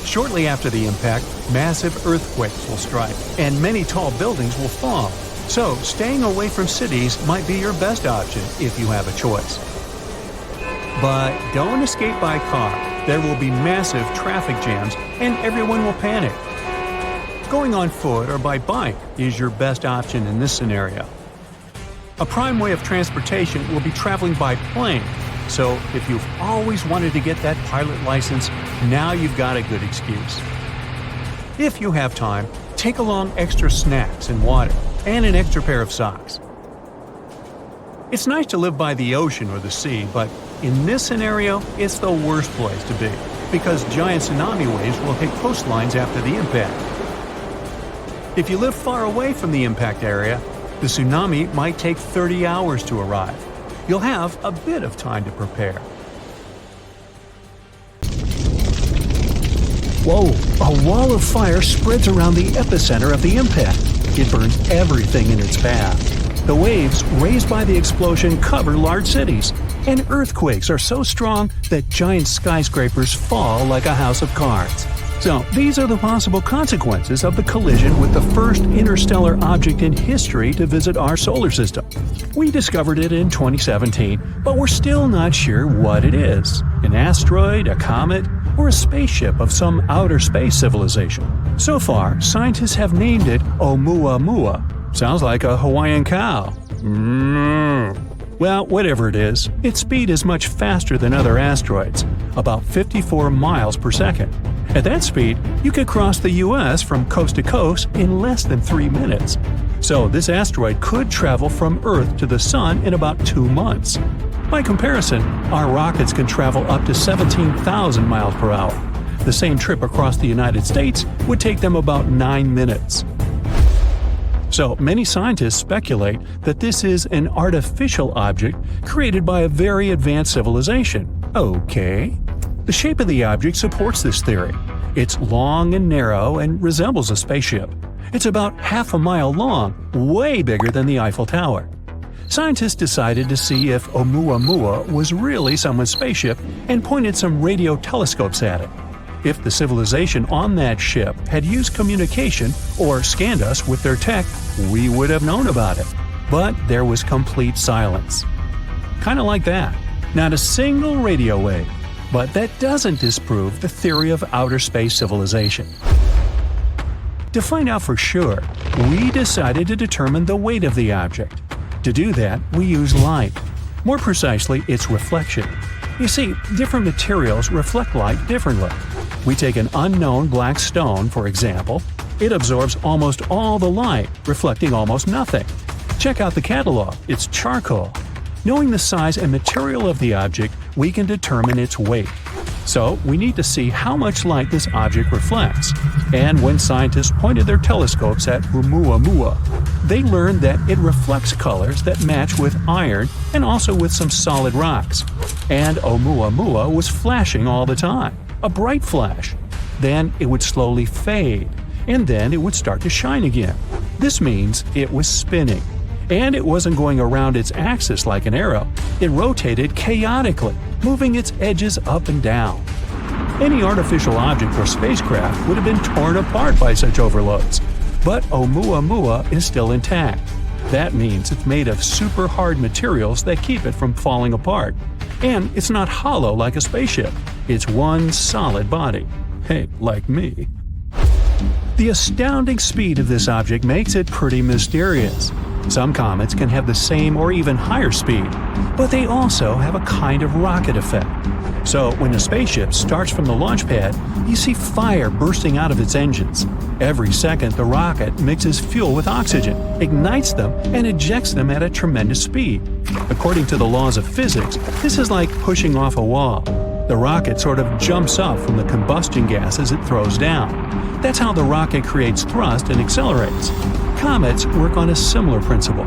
A: Shortly after the impact, massive earthquakes will strike, and many tall buildings will fall. So, staying away from cities might be your best option if you have a choice. But don't escape by car. There will be massive traffic jams, and everyone will panic. Going on foot or by bike is your best option in this scenario. A prime way of transportation will be traveling by plane, so if you've always wanted to get that pilot license, now you've got a good excuse. If you have time, take along extra snacks and water, and an extra pair of socks. It's nice to live by the ocean or the sea, but in this scenario, it's the worst place to be, because giant tsunami waves will hit coastlines after the impact. If you live far away from the impact area, the tsunami might take 30 hours to arrive. You'll have a bit of time to prepare. Whoa! A wall of fire spreads around the epicenter of the impact. It burns everything in its path. The waves raised by the explosion cover large cities, and earthquakes are so strong that giant skyscrapers fall like a house of cards. So, these are the possible consequences of the collision with the first interstellar object in history to visit our solar system. We discovered it in 2017, but we're still not sure what it is: an asteroid, a comet, or a spaceship of some outer space civilization. So far, scientists have named it Oumuamua. Sounds like a Hawaiian cow. Well, whatever it is, its speed is much faster than other asteroids, about 54 miles per second. At that speed, you could cross the US from coast to coast in less than 3 minutes. So this asteroid could travel from Earth to the Sun in about 2 months. By comparison, our rockets can travel up to 17,000 miles per hour. The same trip across the United States would take them about 9 minutes. So many scientists speculate that this is an artificial object created by a very advanced civilization. Okay. The shape of the object supports this theory. It's long and narrow and resembles a spaceship. It's about half a mile long, way bigger than the Eiffel Tower. Scientists decided to see if Oumuamua was really someone's spaceship and pointed some radio telescopes at it. If the civilization on that ship had used communication or scanned us with their tech, we would have known about it. But there was complete silence. Kinda like that. Not a single radio wave. But that doesn't disprove the theory of outer space civilization. To find out for sure, we decided to determine the weight of the object. To do that, we use light. More precisely, its reflection. You see, different materials reflect light differently. We take an unknown black stone, for example. It absorbs almost all the light, reflecting almost nothing. Check out the catalog, it's charcoal. Knowing the size and material of the object, we can determine its weight. So, we need to see how much light this object reflects. And when scientists pointed their telescopes at Oumuamua, they learned that it reflects colors that match with iron and also with some solid rocks. And Oumuamua was flashing all the time, a bright flash. Then it would slowly fade, and then it would start to shine again. This means it was spinning. And it wasn't going around its axis like an arrow. It rotated chaotically, moving its edges up and down. Any artificial object or spacecraft would have been torn apart by such overloads. But Oumuamua is still intact. That means it's made of super hard materials that keep it from falling apart. And it's not hollow like a spaceship. It's one solid body. Hey, like me. The astounding speed of this object makes it pretty mysterious. Some comets can have the same or even higher speed, but they also have a kind of rocket effect. So when a spaceship starts from the launch pad, you see fire bursting out of its engines. Every second, the rocket mixes fuel with oxygen, ignites them, and ejects them at a tremendous speed. According to the laws of physics, this is like pushing off a wall. The rocket sort of jumps up from the combustion gases it throws down. That's how the rocket creates thrust and accelerates. Comets work on a similar principle.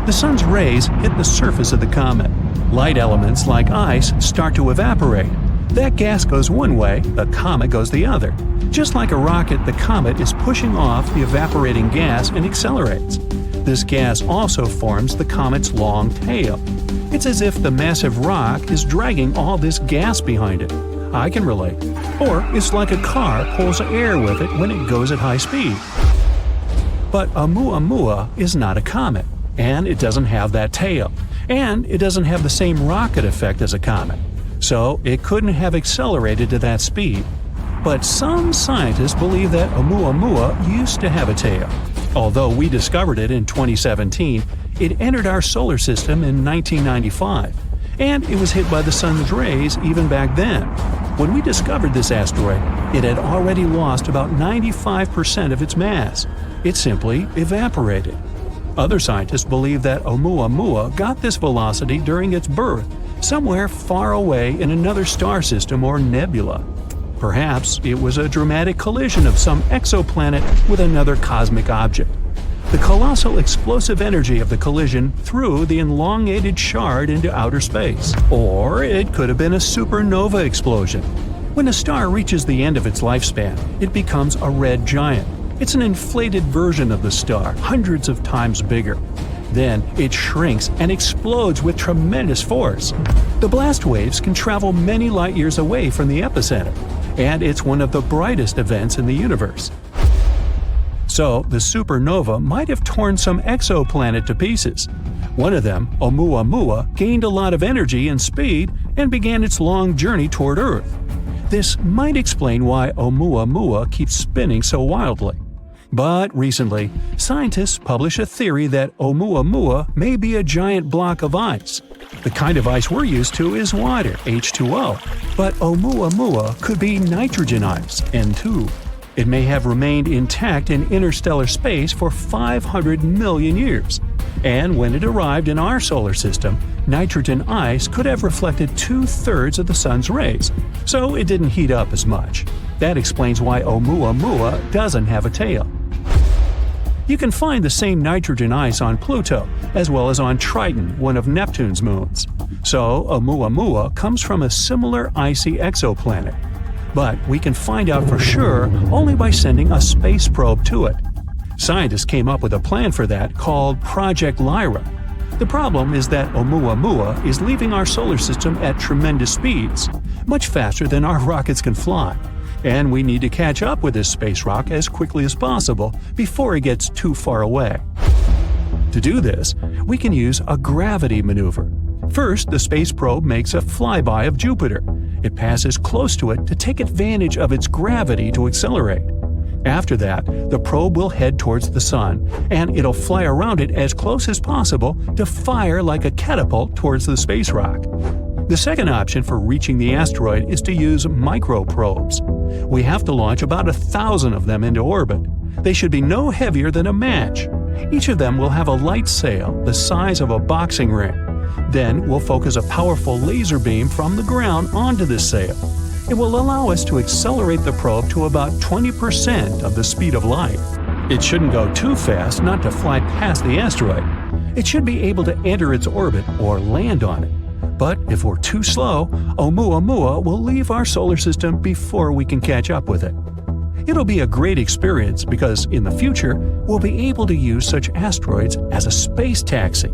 A: The sun's rays hit the surface of the comet. Light elements like ice start to evaporate. That gas goes one way, the comet goes the other. Just like a rocket, the comet is pushing off the evaporating gas and accelerates. This gas also forms the comet's long tail. It's as if the massive rock is dragging all this gas behind it. I can relate. Or it's like a car pulls air with it when it goes at high speed. But Oumuamua is not a comet, and it doesn't have that tail, and it doesn't have the same rocket effect as a comet. So it couldn't have accelerated to that speed. But some scientists believe that Oumuamua used to have a tail. Although we discovered it in 2017, it entered our solar system in 1995, and it was hit by the sun's rays even back then. When we discovered this asteroid, it had already lost about 95% of its mass. It simply evaporated. Other scientists believe that Oumuamua got this velocity during its birth, somewhere far away in another star system or nebula. Perhaps it was a dramatic collision of some exoplanet with another cosmic object. The colossal explosive energy of the collision threw the elongated shard into outer space. Or it could have been a supernova explosion. When a star reaches the end of its lifespan, it becomes a red giant. It's an inflated version of the star, hundreds of times bigger. Then it shrinks and explodes with tremendous force. The blast waves can travel many light years away from the epicenter, and it's one of the brightest events in the universe. So, the supernova might have torn some exoplanet to pieces. One of them, Oumuamua, gained a lot of energy and speed and began its long journey toward Earth. This might explain why Oumuamua keeps spinning so wildly. But recently, scientists published a theory that Oumuamua may be a giant block of ice. The kind of ice we're used to is water, H2O, but Oumuamua could be nitrogen ice, N2. It may have remained intact in interstellar space for 500 million years. And when it arrived in our solar system, nitrogen ice could have reflected 2/3 of the sun's rays, so it didn't heat up as much. That explains why Oumuamua doesn't have a tail. You can find the same nitrogen ice on Pluto, as well as on Triton, one of Neptune's moons. So Oumuamua comes from a similar icy exoplanet. But we can find out for sure only by sending a space probe to it. Scientists came up with a plan for that called Project Lyra. The problem is that Oumuamua is leaving our solar system at tremendous speeds, much faster than our rockets can fly. And we need to catch up with this space rock as quickly as possible before it gets too far away. To do this, we can use a gravity maneuver. First, the space probe makes a flyby of Jupiter. It passes close to it to take advantage of its gravity to accelerate. After that, the probe will head towards the Sun, and it'll fly around it as close as possible to fire like a catapult towards the space rock. The second option for reaching the asteroid is to use microprobes. We have to launch about 1,000 of them into orbit. They should be no heavier than a match. Each of them will have a light sail the size of a boxing ring. Then we'll focus a powerful laser beam from the ground onto this sail. It will allow us to accelerate the probe to about 20% of the speed of light. It shouldn't go too fast not to fly past the asteroid. It should be able to enter its orbit or land on it. But if we're too slow, Oumuamua will leave our solar system before we can catch up with it. It'll be a great experience because in the future, we'll be able to use such asteroids as a space taxi.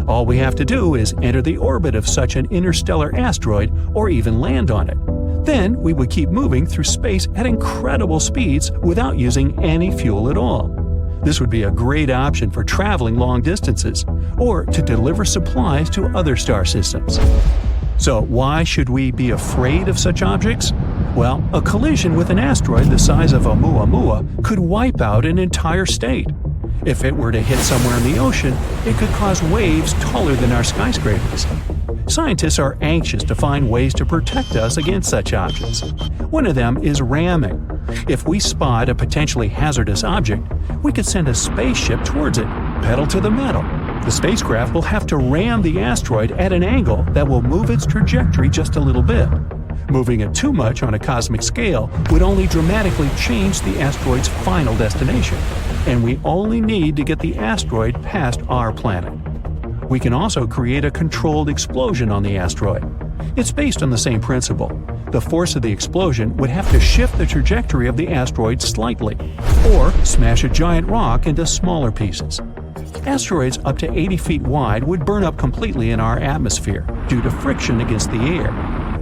A: All we have to do is enter the orbit of such an interstellar asteroid or even land on it. Then we would keep moving through space at incredible speeds without using any fuel at all. This would be a great option for traveling long distances or to deliver supplies to other star systems. So why should we be afraid of such objects? Well, a collision with an asteroid the size of Oumuamua could wipe out an entire state. If it were to hit somewhere in the ocean, it could cause waves taller than our skyscrapers. Scientists are anxious to find ways to protect us against such objects. One of them is ramming. If we spot a potentially hazardous object, we could send a spaceship towards it, pedal to the metal. The spacecraft will have to ram the asteroid at an angle that will move its trajectory just a little bit. Moving it too much on a cosmic scale would only dramatically change the asteroid's final destination, and we only need to get the asteroid past our planet. We can also create a controlled explosion on the asteroid. It's based on the same principle. The force of the explosion would have to shift the trajectory of the asteroid slightly, or smash a giant rock into smaller pieces. Asteroids up to 80 feet wide would burn up completely in our atmosphere due to friction against the air.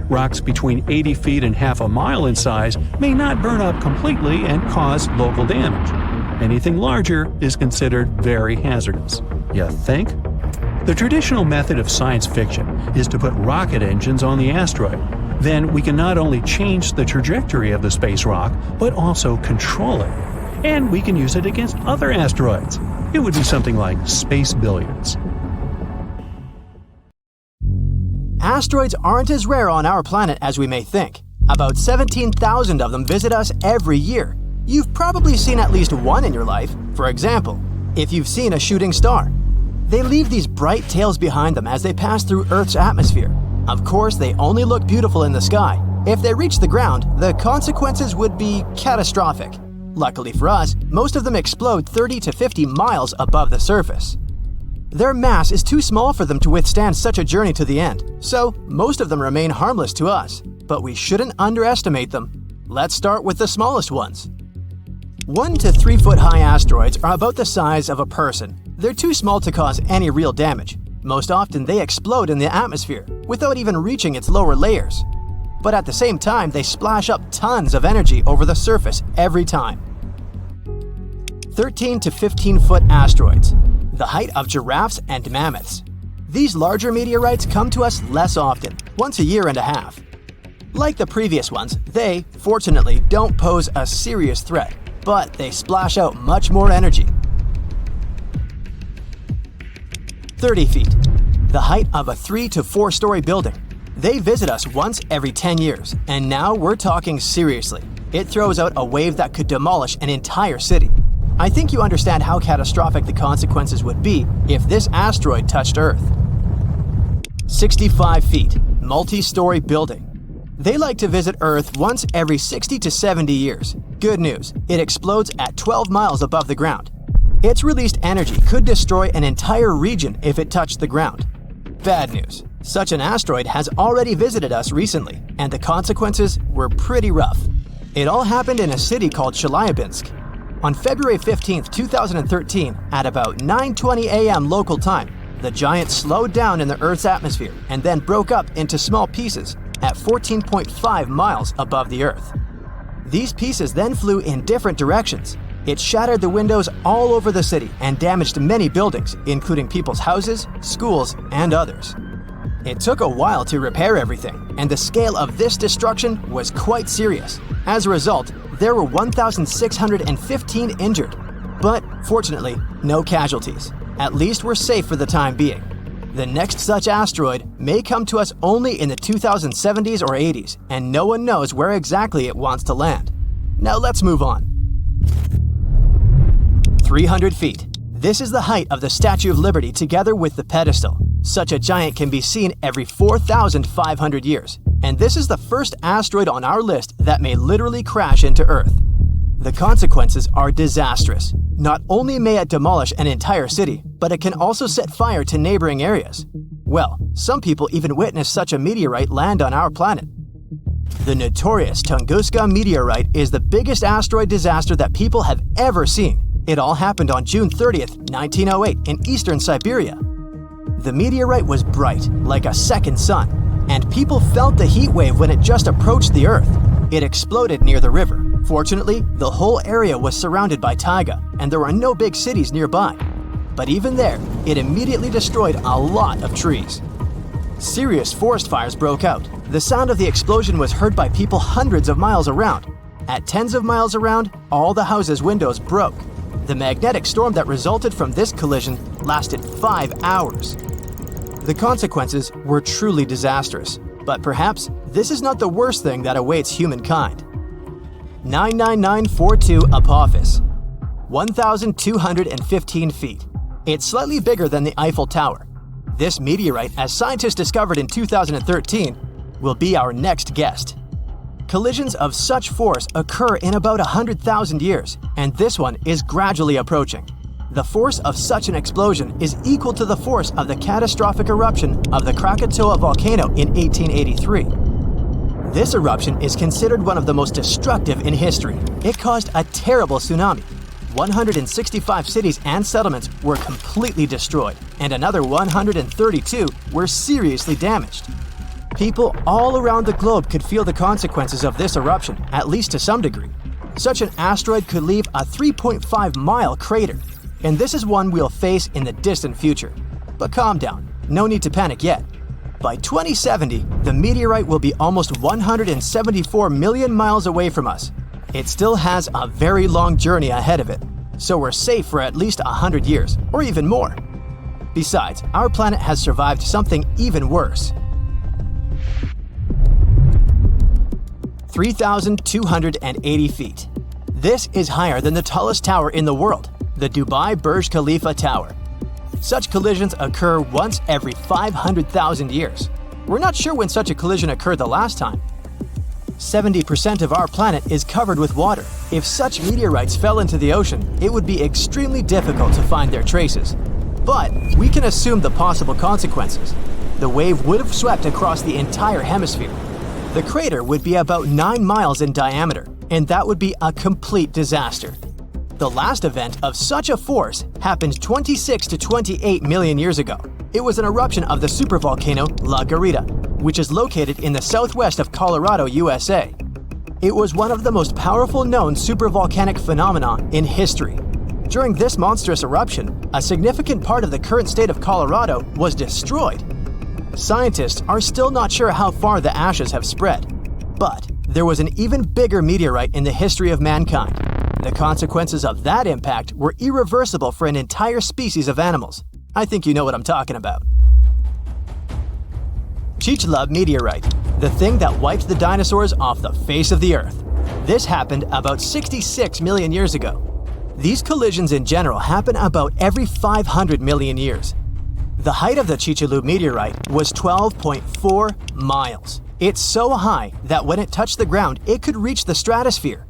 A: Rocks between 80 feet and half a mile in size may not burn up completely and cause local damage. Anything larger is considered very hazardous. You think? The traditional method of science fiction is to put rocket engines on the asteroid. Then we can not only change the trajectory of the space rock, but also control it. And we can use it against other asteroids. It would be something like space billiards.
B: Asteroids aren't as rare on our planet as we may think. About 17,000 of them visit us every year. You've probably seen at least one in your life. For example, if you've seen a shooting star. They leave these bright tails behind them as they pass through Earth's atmosphere. Of course, they only look beautiful in the sky, If they reached the ground, the consequences would be catastrophic. Luckily for us, most of them explode 30 to 50 miles above the surface. Their mass is too small for them to withstand such a journey to the end, so most of them remain harmless to us. But we shouldn't underestimate them. Let's start with the smallest ones. 1 to 3 foot high asteroids are about the size of a person. They're too small to cause any real damage. Most often they explode in the atmosphere without even reaching its lower layers. But at the same time, they splash up tons of energy over the surface every time. 13 to 15 foot asteroids, the height of giraffes and mammoths. These larger meteorites come to us less often, once a year and a half. Like the previous ones, they, fortunately, don't pose a serious threat, but they splash out much more energy. 30 feet, the height of a 3 to 4 story building. They visit us once every 10 years, and now we're talking seriously. It throws out a wave that could demolish an entire city. I think you understand how catastrophic the consequences would be if this asteroid touched Earth. 65 feet, multi-story building. They like to visit Earth once every 60 to 70 years. Good news, it explodes at 12 miles above the ground. Its released energy could destroy an entire region if it touched the ground. Bad news, such an asteroid has already visited us recently, and the consequences were pretty rough. It all happened in a city called Chelyabinsk. On February 15, 2013, at about 9:20 a.m. local time, the giant slowed down in the Earth's atmosphere and then broke up into small pieces at 14.5 miles above the Earth. These pieces then flew in different directions. It shattered the windows all over the city and damaged many buildings, including people's houses, schools, and others. It took a while to repair everything, and the scale of this destruction was quite serious. As a result, there were 1,615 injured. But fortunately, no casualties. At least we're safe for the time being. The next such asteroid may come to us only in the 2070s or 80s, and no one knows where exactly it wants to land. Now let's move on. 300 feet. This is the height of the Statue of Liberty together with the pedestal. Such a giant can be seen every 4,500 years, and this is the first asteroid on our list that may literally crash into Earth. The consequences are disastrous. Not only may it demolish an entire city, but it can also set fire to neighboring areas. Well, some people even witnessed such a meteorite land on our planet. The notorious Tunguska meteorite is the biggest asteroid disaster that people have ever seen. It all happened on June 30th, 1908 in eastern Siberia. The meteorite was bright, like a second sun, and people felt the heat wave when it just approached the Earth. It exploded near the river. Fortunately, the whole area was surrounded by taiga, and there were no big cities nearby. But even there, it immediately destroyed a lot of trees. Serious forest fires broke out. The sound of the explosion was heard by people hundreds of miles around. At tens of miles around, all the houses' windows broke. The magnetic storm that resulted from this collision lasted 5 hours. The consequences were truly disastrous, but perhaps this is not the worst thing that awaits humankind. 99942 Apophis, 1,215 feet. It's slightly bigger than the Eiffel Tower. This meteorite, as scientists discovered in 2013, will be our next guest. Collisions of such force occur in about 100,000 years, and this one is gradually approaching. The force of such an explosion is equal to the force of the catastrophic eruption of the Krakatoa volcano in 1883. This eruption is considered one of the most destructive in history. It caused a terrible tsunami. 165 cities and settlements were completely destroyed, and another 132 were seriously damaged. People all around the globe could feel the consequences of this eruption, at least to some degree. Such an asteroid could leave a 3.5-mile crater, and this is one we'll face in the distant future. But calm down, no need to panic yet. By 2070, the meteorite will be almost 174 million miles away from us. It still has a very long journey ahead of it, so we're safe for at least 100 years, or even more. Besides, our planet has survived something even worse. 3,280 feet. This is higher than the tallest tower in the world, the Dubai Burj Khalifa Tower. Such collisions occur once every 500,000 years. We're not sure when such a collision occurred the last time. 70% of our planet is covered with water. If such meteorites fell into the ocean, it would be extremely difficult to find their traces. But we can assume the possible consequences. The wave would have swept across the entire hemisphere. The crater would be about 9 miles in diameter, and that would be a complete disaster. The last event of such a force happened 26 to 28 million years ago. It was an eruption of the supervolcano La Garita, which is located in the southwest of Colorado, USA. It was one of the most powerful known supervolcanic phenomena in history. During this monstrous eruption, a significant part of the current state of Colorado was destroyed. Scientists are still not sure how far the ashes have spread, but there was an even bigger meteorite in the history of mankind. The consequences of that impact were irreversible for an entire species of animals. I think you know what I'm talking about. Chicxulub meteorite, the thing that wiped the dinosaurs off the face of the Earth. This happened about 66 million years ago. These collisions in general happen about every 500 million years. The height of the Chicxulub meteorite was 12.4 miles. It's so high that when it touched the ground, it could reach the stratosphere.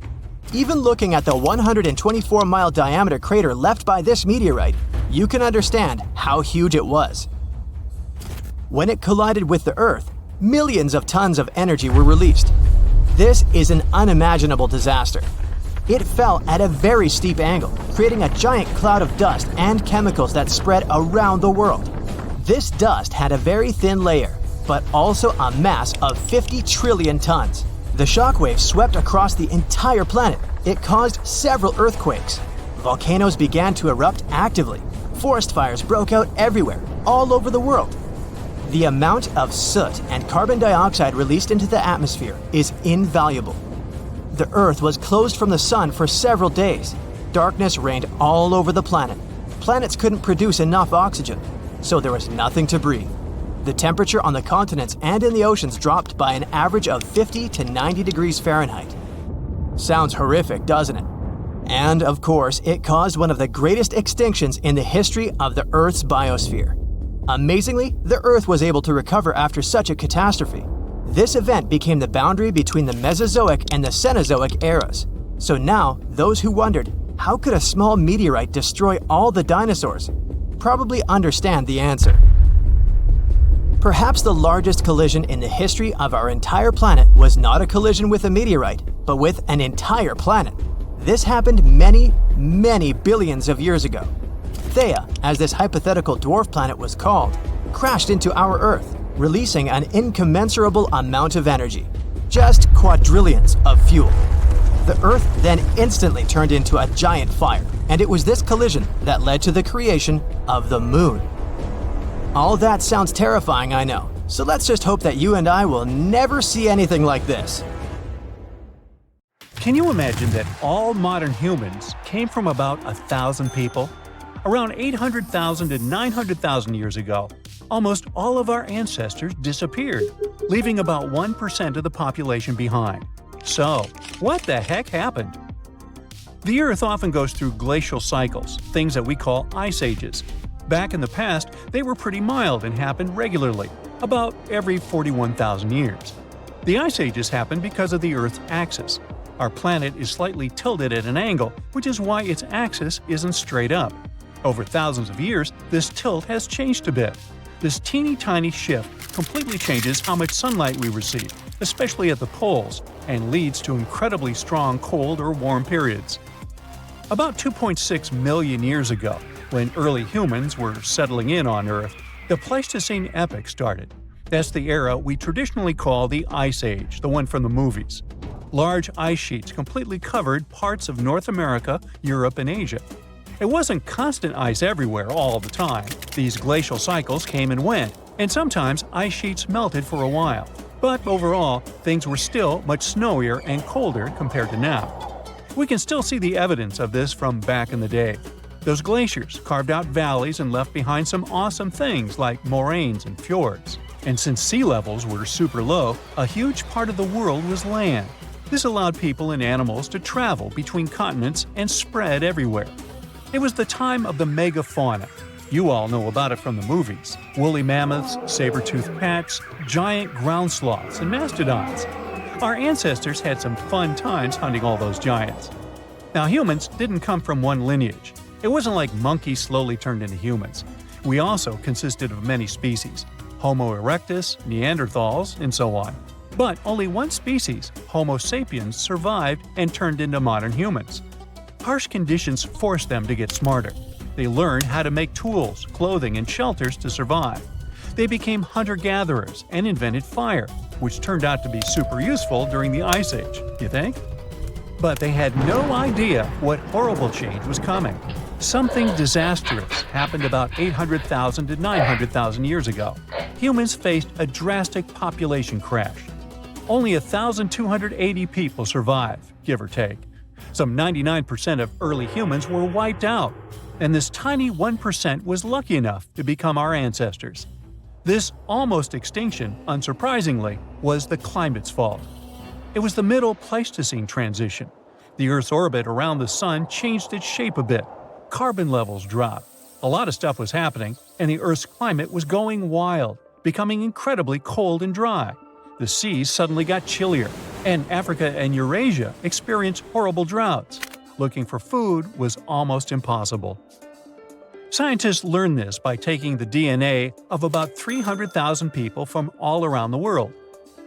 B: Even looking at the 124-mile diameter crater left by this meteorite, you can understand how huge it was. When it collided with the Earth, millions of tons of energy were released. This is an unimaginable disaster. It fell at a very steep angle, creating a giant cloud of dust and chemicals that spread around the world. This dust had a very thin layer, but also a mass of 50 trillion tons. The shockwave swept across the entire planet. It caused several earthquakes. Volcanoes began to erupt actively. Forest fires broke out everywhere, all over the world. The amount of soot and carbon dioxide released into the atmosphere is invaluable. The Earth was closed from the sun for several days. Darkness reigned all over the planet. Planets couldn't produce enough oxygen, so there was nothing to breathe. The temperature on the continents and in the oceans dropped by an average of 50 to 90 degrees Fahrenheit. Sounds horrific, doesn't it? And, of course, it caused one of the greatest extinctions in the history of the Earth's biosphere. Amazingly, the Earth was able to recover after such a catastrophe. This event became the boundary between the Mesozoic and the Cenozoic eras. So now, those who wondered, how could a small meteorite destroy all the dinosaurs, probably understand the answer. Perhaps the largest collision in the history of our entire planet was not a collision with a meteorite, but with an entire planet. This happened many, many billions of years ago. Theia, as this hypothetical dwarf planet was called, crashed into our Earth, releasing an incommensurable amount of energy, just quadrillions of fuel. The Earth then instantly turned into a giant fire, and it was this collision that led to the creation of the Moon. All that sounds terrifying, I know, so let's just hope that you and I will never see anything like this.
A: Can you imagine that all modern humans came from about 1,000 people? Around 800,000 to 900,000 years ago, almost all of our ancestors disappeared, leaving about 1% of the population behind. So, what the heck happened? The Earth often goes through glacial cycles, things that we call ice ages. Back in the past, they were pretty mild and happened regularly, about every 41,000 years. The ice ages happened because of the Earth's axis. Our planet is slightly tilted at an angle, which is why its axis isn't straight up. Over thousands of years, this tilt has changed a bit. This teeny tiny shift completely changes how much sunlight we receive, especially at the poles, and leads to incredibly strong cold or warm periods. About 2.6 million years ago, when early humans were settling in on Earth, the Pleistocene epoch started. That's the era we traditionally call the Ice Age, the one from the movies. Large ice sheets completely covered parts of North America, Europe, and Asia. It wasn't constant ice everywhere all the time. These glacial cycles came and went, and sometimes ice sheets melted for a while. But overall, things were still much snowier and colder compared to now. We can still see the evidence of this from back in the day. Those glaciers carved out valleys and left behind some awesome things like moraines and fjords. And since sea levels were super low, a huge part of the world was land. This allowed people and animals to travel between continents and spread everywhere. It was the time of the megafauna. You all know about it from the movies. Woolly mammoths, saber-toothed cats, giant ground sloths, and mastodons. Our ancestors had some fun times hunting all those giants. Now, humans didn't come from one lineage. It wasn't like monkeys slowly turned into humans. We also consisted of many species – Homo erectus, Neanderthals, and so on. But only one species, Homo sapiens, survived and turned into modern humans. Harsh conditions forced them to get smarter. They learned how to make tools, clothing, and shelters to survive. They became hunter-gatherers and invented fire, which turned out to be super useful during the Ice Age, you think? But they had no idea what horrible change was coming. Something disastrous happened about 800,000 to 900,000 years ago. Humans faced a drastic population crash. Only 1,280 people survived, give or take. Some 99% of early humans were wiped out, and this tiny 1% was lucky enough to become our ancestors. This almost extinction, unsurprisingly, was the climate's fault. It was the Middle Pleistocene transition. The Earth's orbit around the Sun changed its shape a bit. Carbon levels dropped. A lot of stuff was happening, and the Earth's climate was going wild, becoming incredibly cold and dry. The seas suddenly got chillier, and Africa and Eurasia experienced horrible droughts. Looking for food was almost impossible. Scientists learned this by taking the DNA of about 300,000 people from all around the world.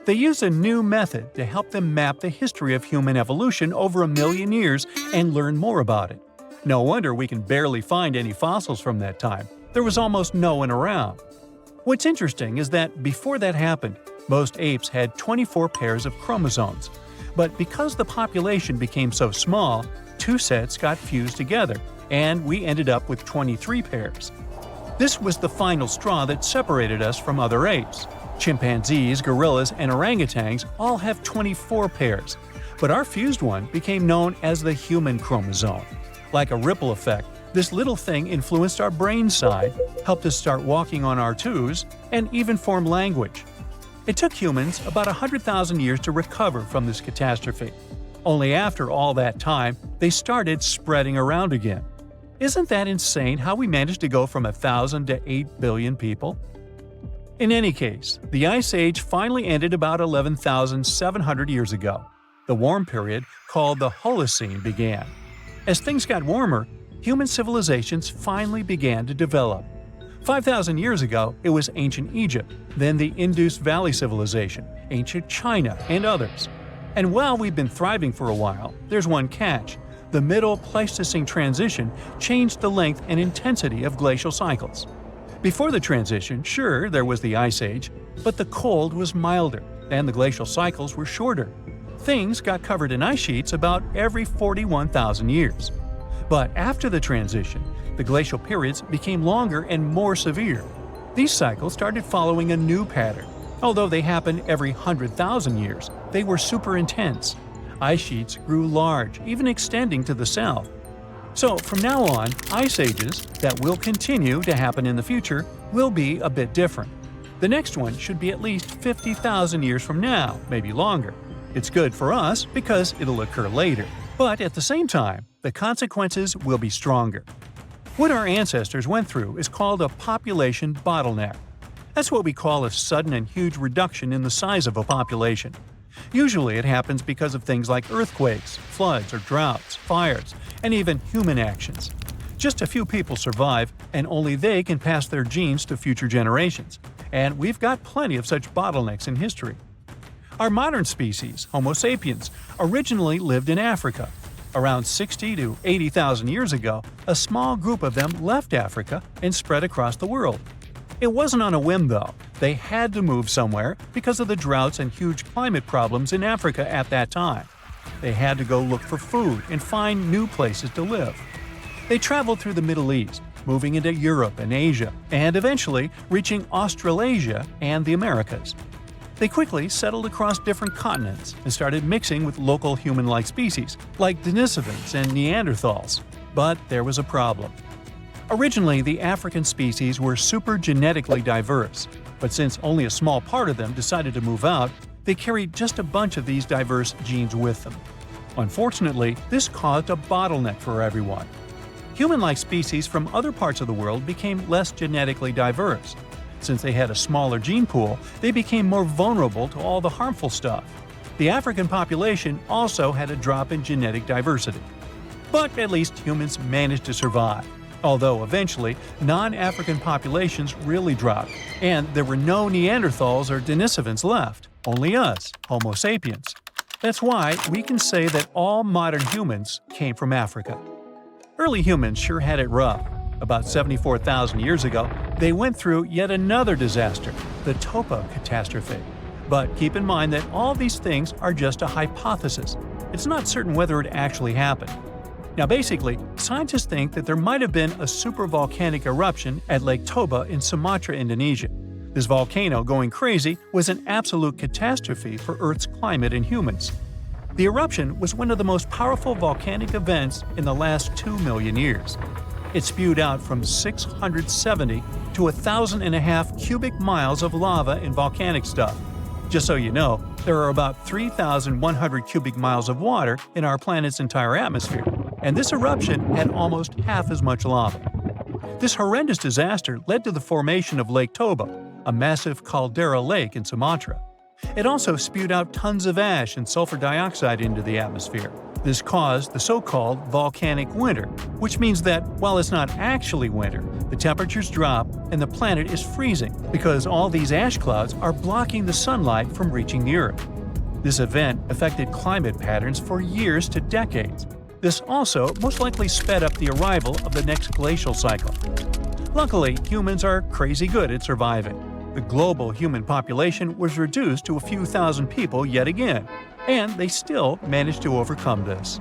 A: They used a new method to help them map the history of human evolution over 1 million years and learn more about it. No wonder we can barely find any fossils from that time. There was almost no one around. What's interesting is that before that happened, most apes had 24 pairs of chromosomes. But because the population became so small, 2 sets got fused together, and we ended up with 23 pairs. This was the final straw that separated us from other apes. Chimpanzees, gorillas, and orangutans all have 24 pairs, but our fused one became known as the human chromosome. Like a ripple effect, this little thing influenced our brain side, helped us start walking on our toes, and even form language. It took humans about 100,000 years to recover from this catastrophe. Only after all that time, they started spreading around again. Isn't that insane how we managed to go from 1,000 to 8 billion people? In any case, the Ice Age finally ended about 11,700 years ago. The warm period, called the Holocene, began. As things got warmer, human civilizations finally began to develop. 5,000 years ago, it was ancient Egypt, then the Indus Valley Civilization, ancient China, and others. And while we've been thriving for a while, there's one catch. The Middle Pleistocene transition changed the length and intensity of glacial cycles. Before the transition, sure, there was the Ice Age, but the cold was milder, and the glacial cycles were shorter. Things got covered in ice sheets about every 41,000 years. But after the transition, the glacial periods became longer and more severe. These cycles started following a new pattern. Although they happened every 100,000 years, they were super intense. Ice sheets grew large, even extending to the south. So from now on, ice ages that will continue to happen in the future will be a bit different. The next one should be at least 50,000 years from now, maybe longer. It's good for us because it'll occur later. But at the same time, the consequences will be stronger. What our ancestors went through is called a population bottleneck. That's what we call a sudden and huge reduction in the size of a population. Usually it happens because of things like earthquakes, floods or droughts, fires, and even human actions. Just a few people survive, and only they can pass their genes to future generations. And we've got plenty of such bottlenecks in history. Our modern species, Homo sapiens, originally lived in Africa. Around 60 to 80,000 years ago, a small group of them left Africa and spread across the world. It wasn't on a whim, though. They had to move somewhere because of the droughts and huge climate problems in Africa at that time. They had to go look for food and find new places to live. They traveled through the Middle East, moving into Europe and Asia, and eventually reaching Australasia and the Americas. They quickly settled across different continents and started mixing with local human-like species, like Denisovans and Neanderthals. But there was a problem. Originally, the African species were super genetically diverse, but since only a small part of them decided to move out, they carried just a bunch of these diverse genes with them. Unfortunately, this caused a bottleneck for everyone. Human-like species from other parts of the world became less genetically diverse. Since they had a smaller gene pool, they became more vulnerable to all the harmful stuff. The African population also had a drop in genetic diversity. But at least humans managed to survive, although eventually non-African populations really dropped, and there were no Neanderthals or Denisovans left, only us, Homo sapiens. That's why we can say that all modern humans came from Africa. Early humans sure had it rough. About 74,000 years ago, they went through yet another disaster, the Topa catastrophe. But keep in mind that all these things are just a hypothesis. It's not certain whether it actually happened. Now basically, scientists think that there might have been a supervolcanic eruption at Lake Toba in Sumatra, Indonesia. This volcano going crazy was an absolute catastrophe for Earth's climate and humans. The eruption was one of the most powerful volcanic events in the last 2 million years. It spewed out from 670 to 1,500 cubic miles of lava and volcanic stuff. Just so you know, there are about 3,100 cubic miles of water in our planet's entire atmosphere, and this eruption had almost half as much lava. This horrendous disaster led to the formation of Lake Toba, a massive caldera lake in Sumatra. It also spewed out tons of ash and sulfur dioxide into the atmosphere. This caused the so-called volcanic winter, which means that while it's not actually winter, the temperatures drop and the planet is freezing because all these ash clouds are blocking the sunlight from reaching the Earth. This event affected climate patterns for years to decades. This also most likely sped up the arrival of the next glacial cycle. Luckily, humans are crazy good at surviving. The global human population was reduced to a few thousand people yet again, and they still managed to overcome this.